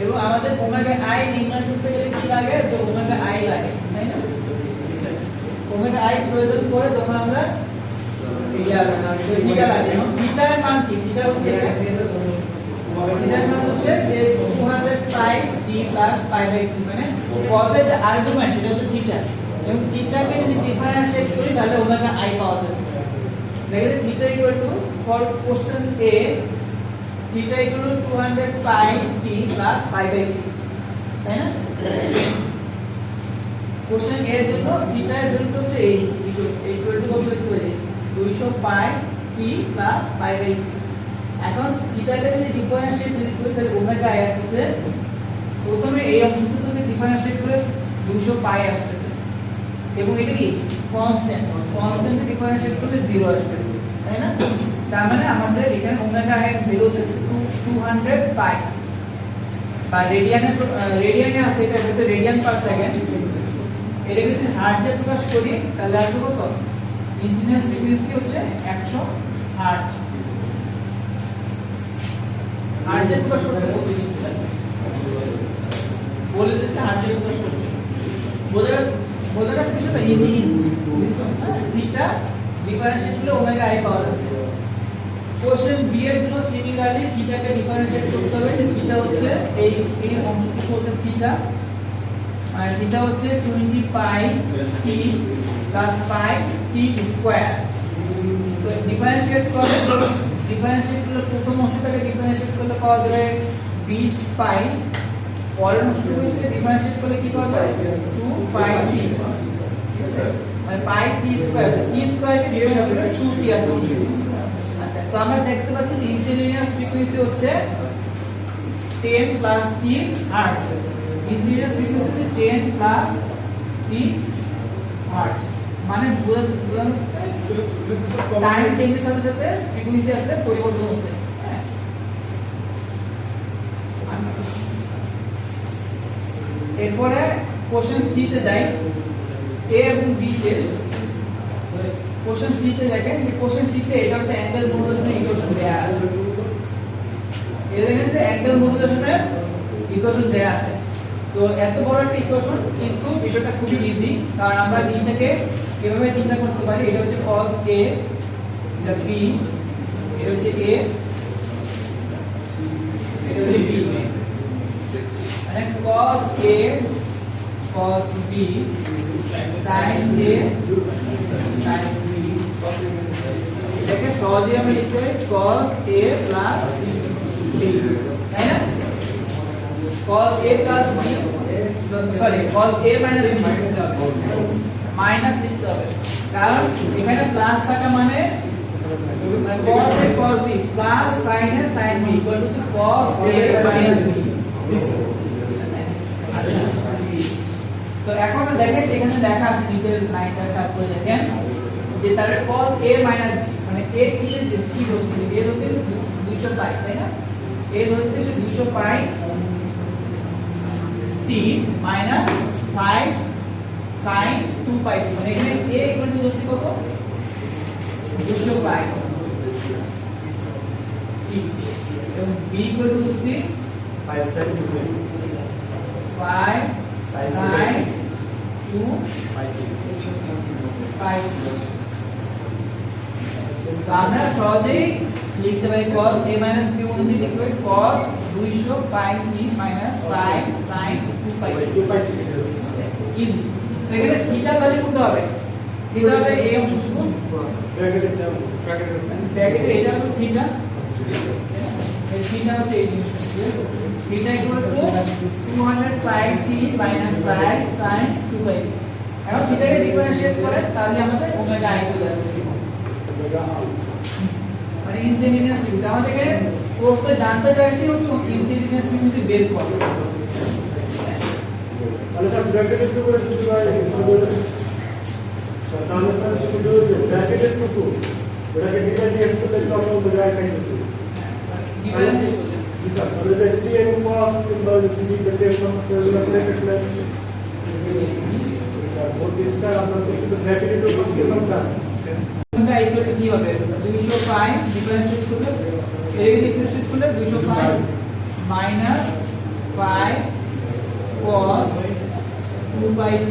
Speaker 1: এবং আমাদের ওমেগা আই নির্ণয় করতে গেলে কি লাগে? তো ওমেগা আই লাগে, তাই না? ওমেগা আই প্রয়োজন করে তখন আমরা থিটা লাগে এবং থিটার মান কি? থিটা হচ্ছে থিটার মান হচ্ছে যে 200 pi T plus pi by 2 মানে পদের যে আর্গুমেন্ট সেটা হচ্ছে থিটা এবং থিটাকে যদি ডিফারেন্সিয়েট করি তাহলে ওমেগা আই পাওয়া যাবে। দেখেন theta equal to for question A theta equal to 200 pi T plus pi by 3, তাই না? কোশ্চেন এর জন্য থিটা এর ভ্যালু হচ্ছে এই ইকুয়াল টু কত লিখতে পারি? 200 pi T plus pi by 3। এখন থিটাকে যদি ডিফারেন্সিয়েট করি তাহলে ওমেগা আই আসছে, প্রথমে এই অংশটুকু যদি ডিফারেন্সিয়েট করে 200 পাই আসছে এবং এটা কি কনস্ট্যান্ট, কনস্ট্যান্টকে ডিফারেন্সিয়েট করলে 0 আসবে, তাই না? তার মানে আমাদের এখানে ওমেগা আই এর ভ্যালু হচ্ছে 200 পাই বা রেডিয়ানে আছে, এটা হচ্ছে রেডিয়ান পার সেকেন্ড। এটা যদি হার্টজে প্রকাশ করি তাহলে আসবে কত? ইনস্ট্যান্টেনিয়াস ফ্রিকোয়েন্সি হচ্ছে 100 হার্টজ। হার্টে প্রকাশ করতে বলতে কিন্তু বলে দিচ্ছে হার্টে প্রকাশ করতে বোঝা গেছে বিষয়টা ইজি থিটা ডিফারেন্সিয়েট করলে ওমেগা আই পাওয়া যাচ্ছে কোশ্চেন বি এর জন্য সিমিলারলি থিটাকে ডিফারেন্সিয়েট করতে হবে যে থিটা হচ্ছে এই অংশটুকু হচ্ছে থিটা আর থিটা হচ্ছে 20 পাই টি প্লাস পাই টি স্কয়ার তো ডিফারেন্সিয়েট করলে প্রথম অংশটাকে ডিফারেন্সিয়েট করলে পাওয়া যাবে 20 পাই পরের অংশটাকে ডিফারেন্সিয়েট করলে কি পাওয়া যাবে 2 পাই টি ঠিক আছে মানে পাই টি স্কয়ার টি স্কয়ার কে কিভাবে হবে 2 টি আসে আচ্ছা তো আমরা দেখতে পাচ্ছি যে ইনস্ট্যান্টেনিয়াস ফ্রিকোয়েন্সি হচ্ছে 10 plus t hertz instantaneous frequency হচ্ছে 10 প্লাস t হার্টজ মানে বোঝানো টাইম চেঞ্জের সাথে সাথে ফ্রিকোয়েন্সি আসলে পরিবর্তন হচ্ছে হ্যাঁ আচ্ছা এরপরে কোশ্চেন সি তে যাই a এবং b শেষ কোশ্চেন সি তে দেখেন যে কোশ্চেন সি তে এটা হচ্ছে অ্যাঙ্গেল মডুলেশনের ইকুয়েশন দেয়া আছে এটা দেখেন যে অ্যাঙ্গেল মডুলেশনের ইকুয়েশন দেয়া আছে তো এত বড় একটা ইকুয়েশন কিন্তু বিষয়টা খুবই ইজি কারণ আমরা জিনিসটাকে কিভাবে চিন্তা করতে পারি এটা হচ্ছে cos a এটা b এটা হচ্ছে a এটা হচ্ছে b মানে cos a cos b sin a sin b এটাকে সহজে আমরা লিখতে পারি cos a plus b তাই না cos a plus b sorry cos a minus b minus লিখতে হবে কারণ এখানে প্লাস থাকা মানে cos a cos b plus sin a sin b equal to cos a minus b আচ্ছা তো এখন আমরা দেখেন এখানে লেখা আছে নিচের লাইনটা কাট করে দেখেন যে তার cos a minus b মানে a কিসের যে কি বস্তু a হচ্ছে 200 পাই তাই না a হচ্ছে 200 পাই t minus 5 sin 2 পাই মানে এখানে a ইকুয়াল টু হচ্ছে কত 200 পাই t এবং b ইকুয়াল টু হচ্ছে
Speaker 2: 5 sin 2
Speaker 1: 5 sin 2 পাই তো আমরা সহজেই লিখতে পারি cos a minus b অনুযায়ী লিখতে পারি cos 200 পাই t minus 5 sin 2 পাই ইজি এখানে থিটা ভ্যালু করতে হবে থিটা হবে এই অংশ শুধু ব্র্যাকেটে এটা হলো থিটা এই থিটা হচ্ছে এই জিনিস theta equal to 200 pi t minus 5 sin 2 পাই এখন থিটাকে ডিফারেন্সিয়েট করে তাহলে আমাদের ওমেগা আই চলে আসবে মানে ইনস্ট্যান্টেনিয়াস ফ্রিকোয়েন্সি আমাদেরকে প্রশ্ন জানতে চাইছি হচ্ছে ইনস্ট্যান্টেনিয়াস ফ্রিকোয়েন্সি বের করতে
Speaker 4: তাহলে স্যার ব্র্যাকেটের টুকু যদি হয় তাহলে স্যার শুধু ব্র্যাকেটের টুকু ওটাকে ডিফারেন্সিয়েট করলে তো আমরা বোঝাই পাইতেছি
Speaker 1: ডিফারেন্সিয়েট করলে
Speaker 4: স্যার তাহলে যে টি এম cos কিংবা যদি টি এম cos এগুলো ব্র্যাকেট না বলতে স্যার আমরা তো শুধু ব্র্যাকেটের টুকু বুঝতে পারতাম
Speaker 1: ওমেগা ইকুয়াল টু কি হবে 200 পাই ডিফারেন্সিয়েট করলে এর ডিফারেন্সিয়েট করলে 200 পাই মাইনাস পাই cos 2 পাই t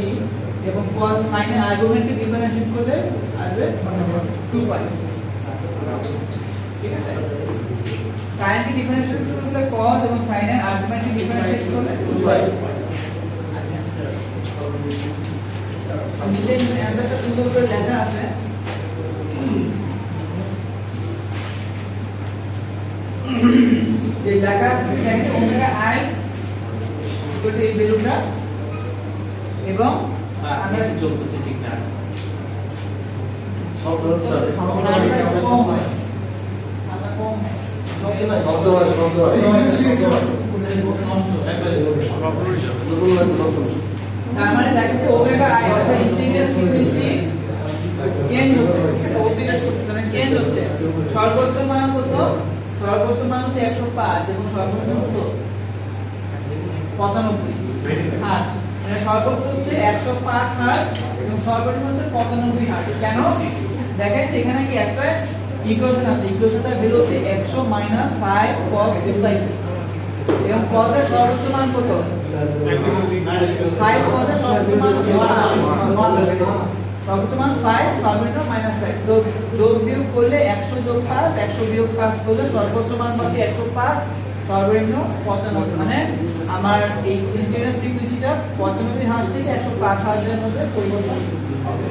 Speaker 1: এবং cos sin এর আর্গুমেন্টকে ডিফারেন্সিয়েট করলে আসবে 2 পাই ঠিক আছে sin কে ডিফারেন্সিয়েট করলে cos এবং sin এর আর্গুমেন্টকে ডিফারেন্সিয়েট করলে 2 পাই আচ্ছা নিচে অ্যানসারটা সুন্দর করে লেখা আছে যে লেখা আছে দেখেন ওমেগা i ইকুয়াল টু এই ভ্যালুটা এবং আমরা
Speaker 2: চলতেছে ঠিক না
Speaker 5: শব্দ হচ্ছে
Speaker 1: কম হয় আমরা কম
Speaker 5: শব্দ হয়
Speaker 2: নষ্ট একবারে
Speaker 1: তার মানে দেখো যে ওমেগা i অর্থাৎ ইনস্ট্যান্টেনিয়াস ফ্রিকোয়েন্সি চেঞ্জ হচ্ছে অসিলেট করছে মানে চেঞ্জ হচ্ছে সর্বোচ্চ মান কত সর্বোচ্চ মান হচ্ছে 105 এবং সর্বনিম্ন কত 95 হার্টজ মানে সর্বোচ্চ হচ্ছে 105 হার্টজ এবং সর্বনিম্ন হচ্ছে 95 হার্টজ কেন দেখেন এখানে কি একটা ইকুয়েশন আছে, ইকুয়েশনটার ভ্যালু হচ্ছে 100 মাইনাস 5 cos 2π এবং cos এর সর্বোচ্চ মান কত? 5 cos এর সর্বোচ্চ মান সর্বোচ্চ মান 5 সর্বনিম্ন -5। তো যোগ বিয়োগ করলে 100 যোগ 5 100 বিয়োগ 5 করলে সর্বোচ্চ মান পাচ্ছি 105 সর্বনিম্ন 95। মানে আমার এই ইনস্ট্যান্টানিয়াস ফ্রিকোয়েন্সিটা 95 হার্জ থেকে 105 হার্জের মধ্যে পরিবর্তন হবে।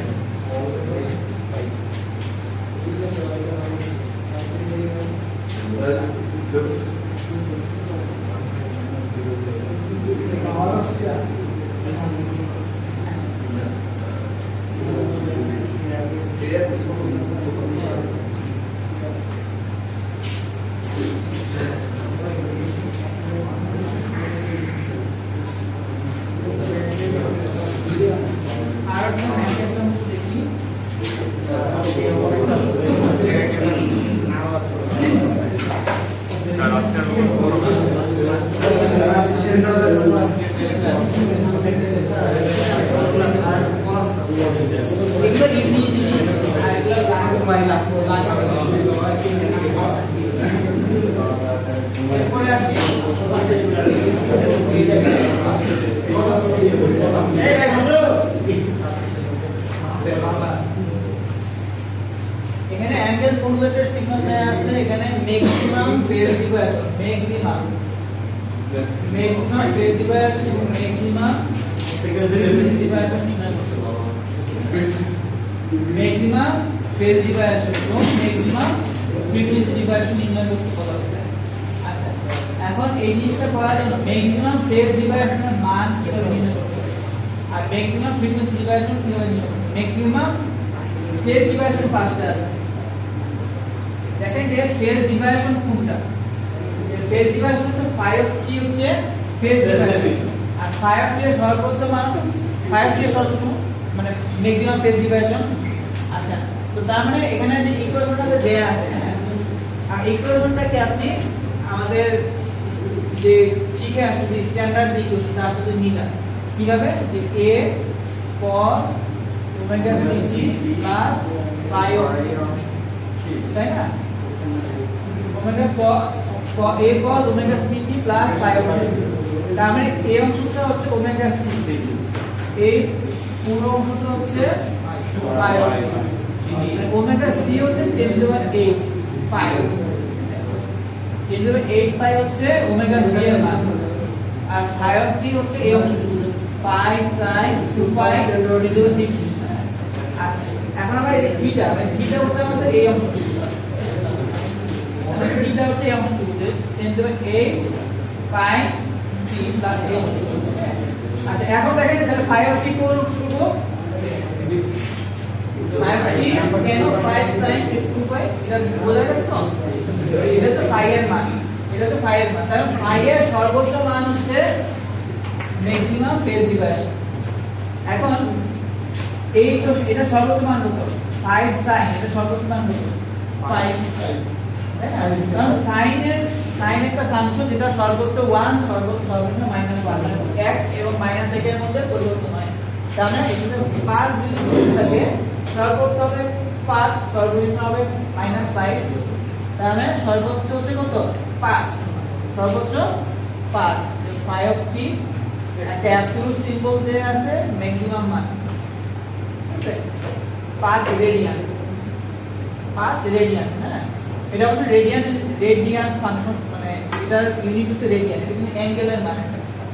Speaker 1: আর একটা ম্যাথটা দেখি। এগুলো ইজি জিনিস, আর এগুলো এরপরে আসি এখানে অ্যাঙ্গেল মডুলেটর সিগন্যাল দেয়া আছে। এখানে maximum phase deviation, maximum phase deviation এবং ম্যাক্সিমাম ফ্রিকোয়েন্সি ডিভিয়েশন নির্ণয় করতে হবে। ম্যাক্সিমাম ফেজ ডিভিয়েশন এবং ম্যাক্সিমাম ফ্রিকোয়েন্সি ডিভিয়েশন নির্ণয় করতে বলা হয়েছে। আচ্ছা, এখন এই জিনিসটা করার জন্য ম্যাক্সিমাম ফেজ ডিভিয়েশনের মান কিভাবে নির্ণয় করতে হবে আর ম্যাক্সিমাম ফ্রিকোয়েন্সি ডিভিয়েশন কিভাবে নির্ণয় করতে হবে? ম্যাক্সিমাম ফেজ ডিভিয়েশন পাঁচটা আছে। দেখেন যে ফেজ ডিভিয়েশন কোনটা? ফেজ ডিভিয়েশন হচ্ছে 5t হচ্ছে ফেজ ডিভিয়েশন আর 5t এর সর্বোচ্চ মান 5t এর সর্বোচ্চ মানে ম্যাক্সিমাম ফেজ ডিভিয়েশন। আচ্ছা, তো তার মানে এখানে যে ইকুয়েশনটা দেয়া আছে আর ইকুয়েশনটাকে আপনি আমাদের যে শিখে আসছে যে স্ট্যান্ডার্ড যে ইকুয়েশন তার সাথে মিলান। কিভাবে? যে a cos omega c plus phi তাই না? Omega a cos omega c plus phi তার মানে এই অংশটা হচ্ছে ওমেগা c, এই পুরো অংশটা হচ্ছে phi। ওমেগা c হচ্ছে 10^8 phi, 10^8 phi হচ্ছে ওমেগা c এর মান আর phi হচ্ছে এই অংশটুকু phi sin 2π √3। আচ্ছা, এখন আমরা এই থিটা মানে থিটা হচ্ছে আমাদের এই অংশটুকু, মানে থিটা হচ্ছে এই অংশটুকু 10^8 phi c প্লাস a। আচ্ছা, এখন দেখেন তাহলে phi কোন অংশটুকু? phi কেন 5 sin 2π এটা বোঝা গেছে তো? এটা হচ্ছে phi এর মান, এটা হচ্ছে phi এর মান। তাহলে phi এর সর্বোচ্চ মান হচ্ছে ম্যাক্সিমাম ফেজ ডিভিয়েশন। এখন এই তো এটা সর্বোচ্চ মান কত? 5 sin, এটা সর্বোচ্চ মান কত? 5, তাই না? কারণ sin একটা ফাংশন যেটা সর্বোচ্চ 1 সর্বনিম্ন -1 মানে 1 এবং -1 এর মধ্যে পরিবর্তন হয়। তার মানে এখানে 5 যদি থাকে সর্বোচ্চ হবে 5 সর্বনিম্ন হবে -5। তার মানে সর্বোচ্চ হচ্ছে কত? 5, সর্বোচ্চ 5। phi of t একটা অ্যাবসলিউট সিম্বল দেয়া আছে, ম্যাক্সিমাম মান ঠিক আছে 5 রেডিয়ান, 5 রেডিয়ান। হ্যাঁ, এটা হচ্ছে রেডিয়ান ফাংশন, মানে এটার ইউনিট হচ্ছে রেডিয়ান। এটা কিন্তু অ্যাঙ্গেলের মান,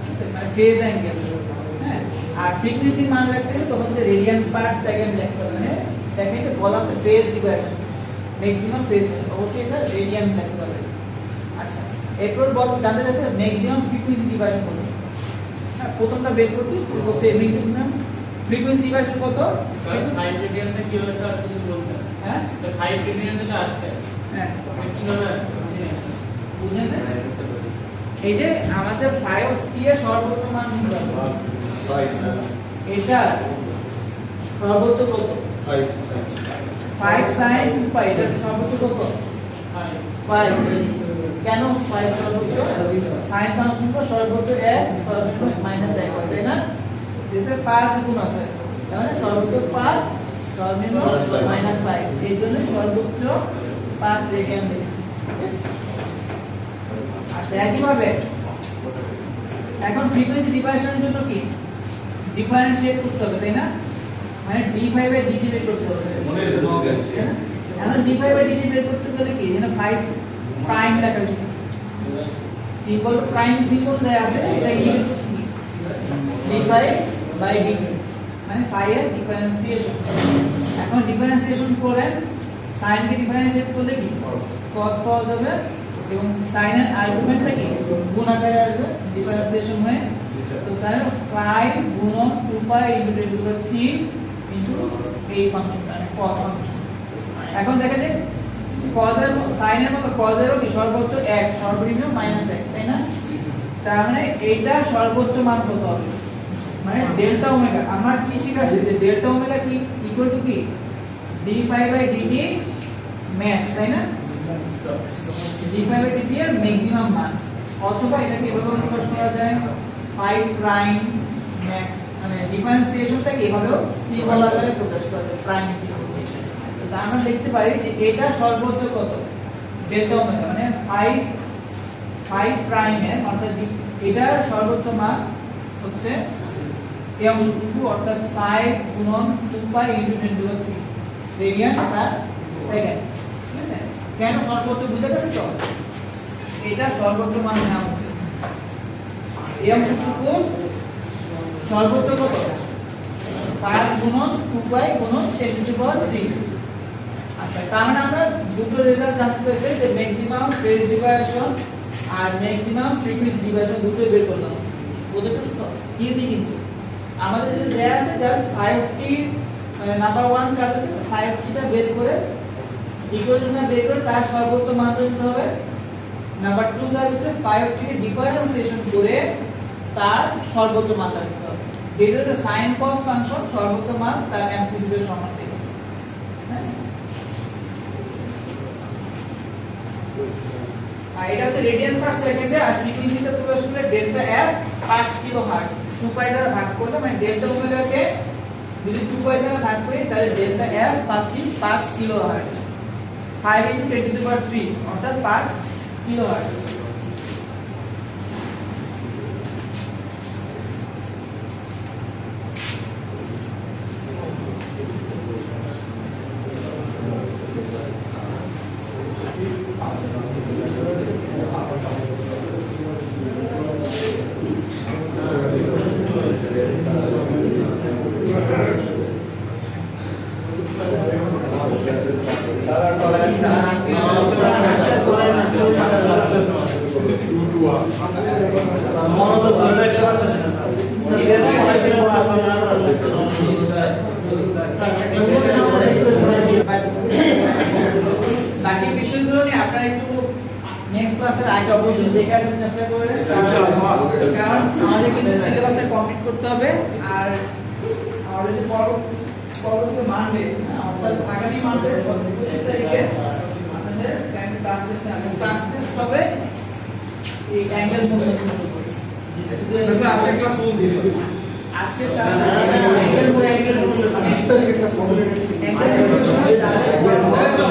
Speaker 1: ঠিক আছে, মানে ফেজ অ্যাঙ্গেল। হ্যাঁ, আর ফ্রিকোয়েন্সি মান রাখতে হবে তখন যে রেডিয়ান পার সেকেন্ড লিখতে হবে। মানে টেকনিকে বলা হচ্ছে ফেজ ডিভিয়েশন, ম্যাক্সিমাম ফেজ, অবশ্যই এটা রেডিয়ান লিখতে হবে। আচ্ছা, এরপর জানতে চাইছে ম্যাক্সিমাম ফ্রিকোয়েন্সি ডিভিয়েশন কত? হ্যাঁ, প্রথমটা বের করতে ম্যাক্সিমাম ফ্রিকোয়েন্সি ডিভিয়েশন কত?
Speaker 2: 5 রেডিয়ানটা কি হলো এটা আপনি বলতেন?
Speaker 1: হ্যাঁ,
Speaker 2: তো 5 রেডিয়ানটা আসছে
Speaker 1: হ্যাঁ
Speaker 2: কিভাবে
Speaker 1: বুঝলেন না? এই যে আমাদের 5t এর সর্বোচ্চ মান নিতে হবে। এটা সর্বোচ্চ কত? 5 sin 2π, এটা সর্বোচ্চ কত? 5। কেন 5 সর্বোচ্চ? sin ফাংশনটা সর্বোচ্চ 1 সর্বনিম্ন -1 হয়, তাই না? এতে 5 গুণ আছে, তার মানে সর্বোচ্চ 5 সর্বনিম্ন -5। এই জন্য সর্বোচ্চ 5 রেডিয়ান লিখছি। আচ্ছা একইভাবে এখন ফ্রিকোয়েন্সি ডিফারেন্সিয়েশনের জন্য কি ডিফারেন্সিয়েট করতে হবে তাই না, মানে d5 বাই dt বের করতে হবে।
Speaker 6: মনে রেখে
Speaker 1: এখন d5 বাই dt বের করতে গেলে কি যেন 5 প্রাইম লেখা আছে, সিম্বল প্রাইম সিম্বল দেয়া আছে, এটা ইউজ d5 বাই dt মানে phi এর ডিফারেন্সিয়েশন। এখন ডিফারেন্সিয়েশন করেন sin কে ডিফারেন্সিয়েট করলে কি cos পাওয়া যাবে এবং sin এর আর্গুমেন্টটা কি গুণ আকারে আসবে ডিফারেন্সিয়েশন হয়ে, তো তাই pi গুণন 2π * 10^3 ইনটু এই ফাংশনটা মানে cos ফাংশন। এখন দেখা যায় cos এর sin এর মতো cos এরও কি সর্বোচ্চ 1 সর্বনিম্ন -1 তাই না, তার মানে এইটা সর্বোচ্চ মান কত হবে মানে ডেল্টা ওমেগা। আমরা কি শিখাচ্ছি যে ডেল্টা ওমেগা কি ইকুয়াল টু কি d5 বাই dt ম্যাক্স তাই না, d5 বাই dt এর ম্যাক্সিমাম মান, অথবা এটাকে এভাবে প্রকাশ করা যায় 5 প্রাইম ম্যাক্স মানে ডিফারেন্সিয়েশনটাকে এভাবেও সিম্বল আকারে প্রকাশ করা যায় প্রাইম সিম্বল দিয়ে। তো আমরা দেখতে পারি যে এটা সর্বোচ্চ কত ডেল্টা ওমেগা মানে 5 প্রাইম এর অর্থাৎ এটার সর্বোচ্চ মান হচ্ছে এই অংশটুকু অর্থাৎ 5 গুণন 2π * 10^3 রেডিয়ান পার সেকেন্ড। ঠিক আছে, কেন সর্বোচ্চ বুঝে গেছে তো, এটা সর্বোচ্চ মান নেওয়া হচ্ছে এই অংশটুকু সর্বোচ্চ কত 5 গুণন 2π গুণন 10^3। আচ্ছা তার মানে আমরা দুটো রেজাল্ট জানতে পেরেছি যে ম্যাক্সিমাম ফেজ ডিভাইডেশন আর ম্যাক্সিমাম ফ্রিকোয়েন্সি ডিভাইডেশন দুটো বের করলাম, বুঝতে পারছো তো ইজি। কিন্তু আমাদের যেটা দেয়া আছে জাস্ট 5t নাম্বার 1 কাজ হচ্ছে 5t টা বের করে ইকুয়েশনটা বের করে তার সর্বোচ্চ মান দিতে হবে। নাম্বার 2 কাজ হচ্ছে 5t কে ডিফারেন্সিয়েশন করে তার সর্বোচ্চ মান দিতে হবে। যেটা হলো sin cos ফাংশন সর্বোচ্চ মান তার অ্যামপ্লিটিউডের সমান দেবে। আর এটা হচ্ছে রেডিয়ান পার সেকেন্ডে, আর ফ্রিকোয়েন্সিতে প্রকাশ করলে ডেল্টা f 5 কিলোহার্টজ 2π দ্বারা ভাগ করলে মানে ডেল্টা ওমেগা কে যদি 2π দ্বারা ভাগ করি তাহলে ডেল্টা f পাচ্ছি 5 কিলোহার্টজ 5 * 10^3 অর্থাৎ 5 কিলোহার্টজ। বাকি বিষয়গুলো নিয়ে আপনারা একটু নেক্সট ক্লাসের আগে অবশ্যই দেখে আসার চেষ্টা করবেন, কারণ আমাদের কিন্তু সিলেবাসটা কমপ্লিট করতে হবে। আর আমাদের যে পরবর্তী মানডে অর্থাৎ আগামী মানডে 25 তারিখে আপনাদের ক্লাস টেস্ট হবে এই অ্যাঙ্গেল মডুলেশন উপর।
Speaker 3: আজকে ক্লাস কোন দিন
Speaker 1: আজকে ক্লাস অ্যাঙ্গেল মডুলেশন নেক্সট তারিখে ক্লাস হবে অ্যাঙ্গেল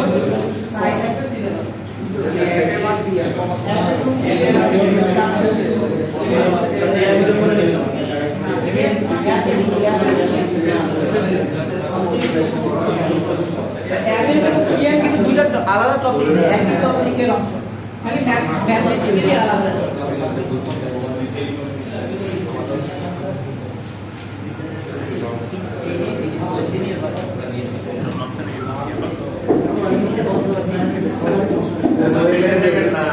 Speaker 1: মডুলেশন সাইড একটা সিলেবাস আলাদা টপিক একই টপিকের অংশ মানে ম্যাথমেটিক্যালি আলাদা।
Speaker 4: না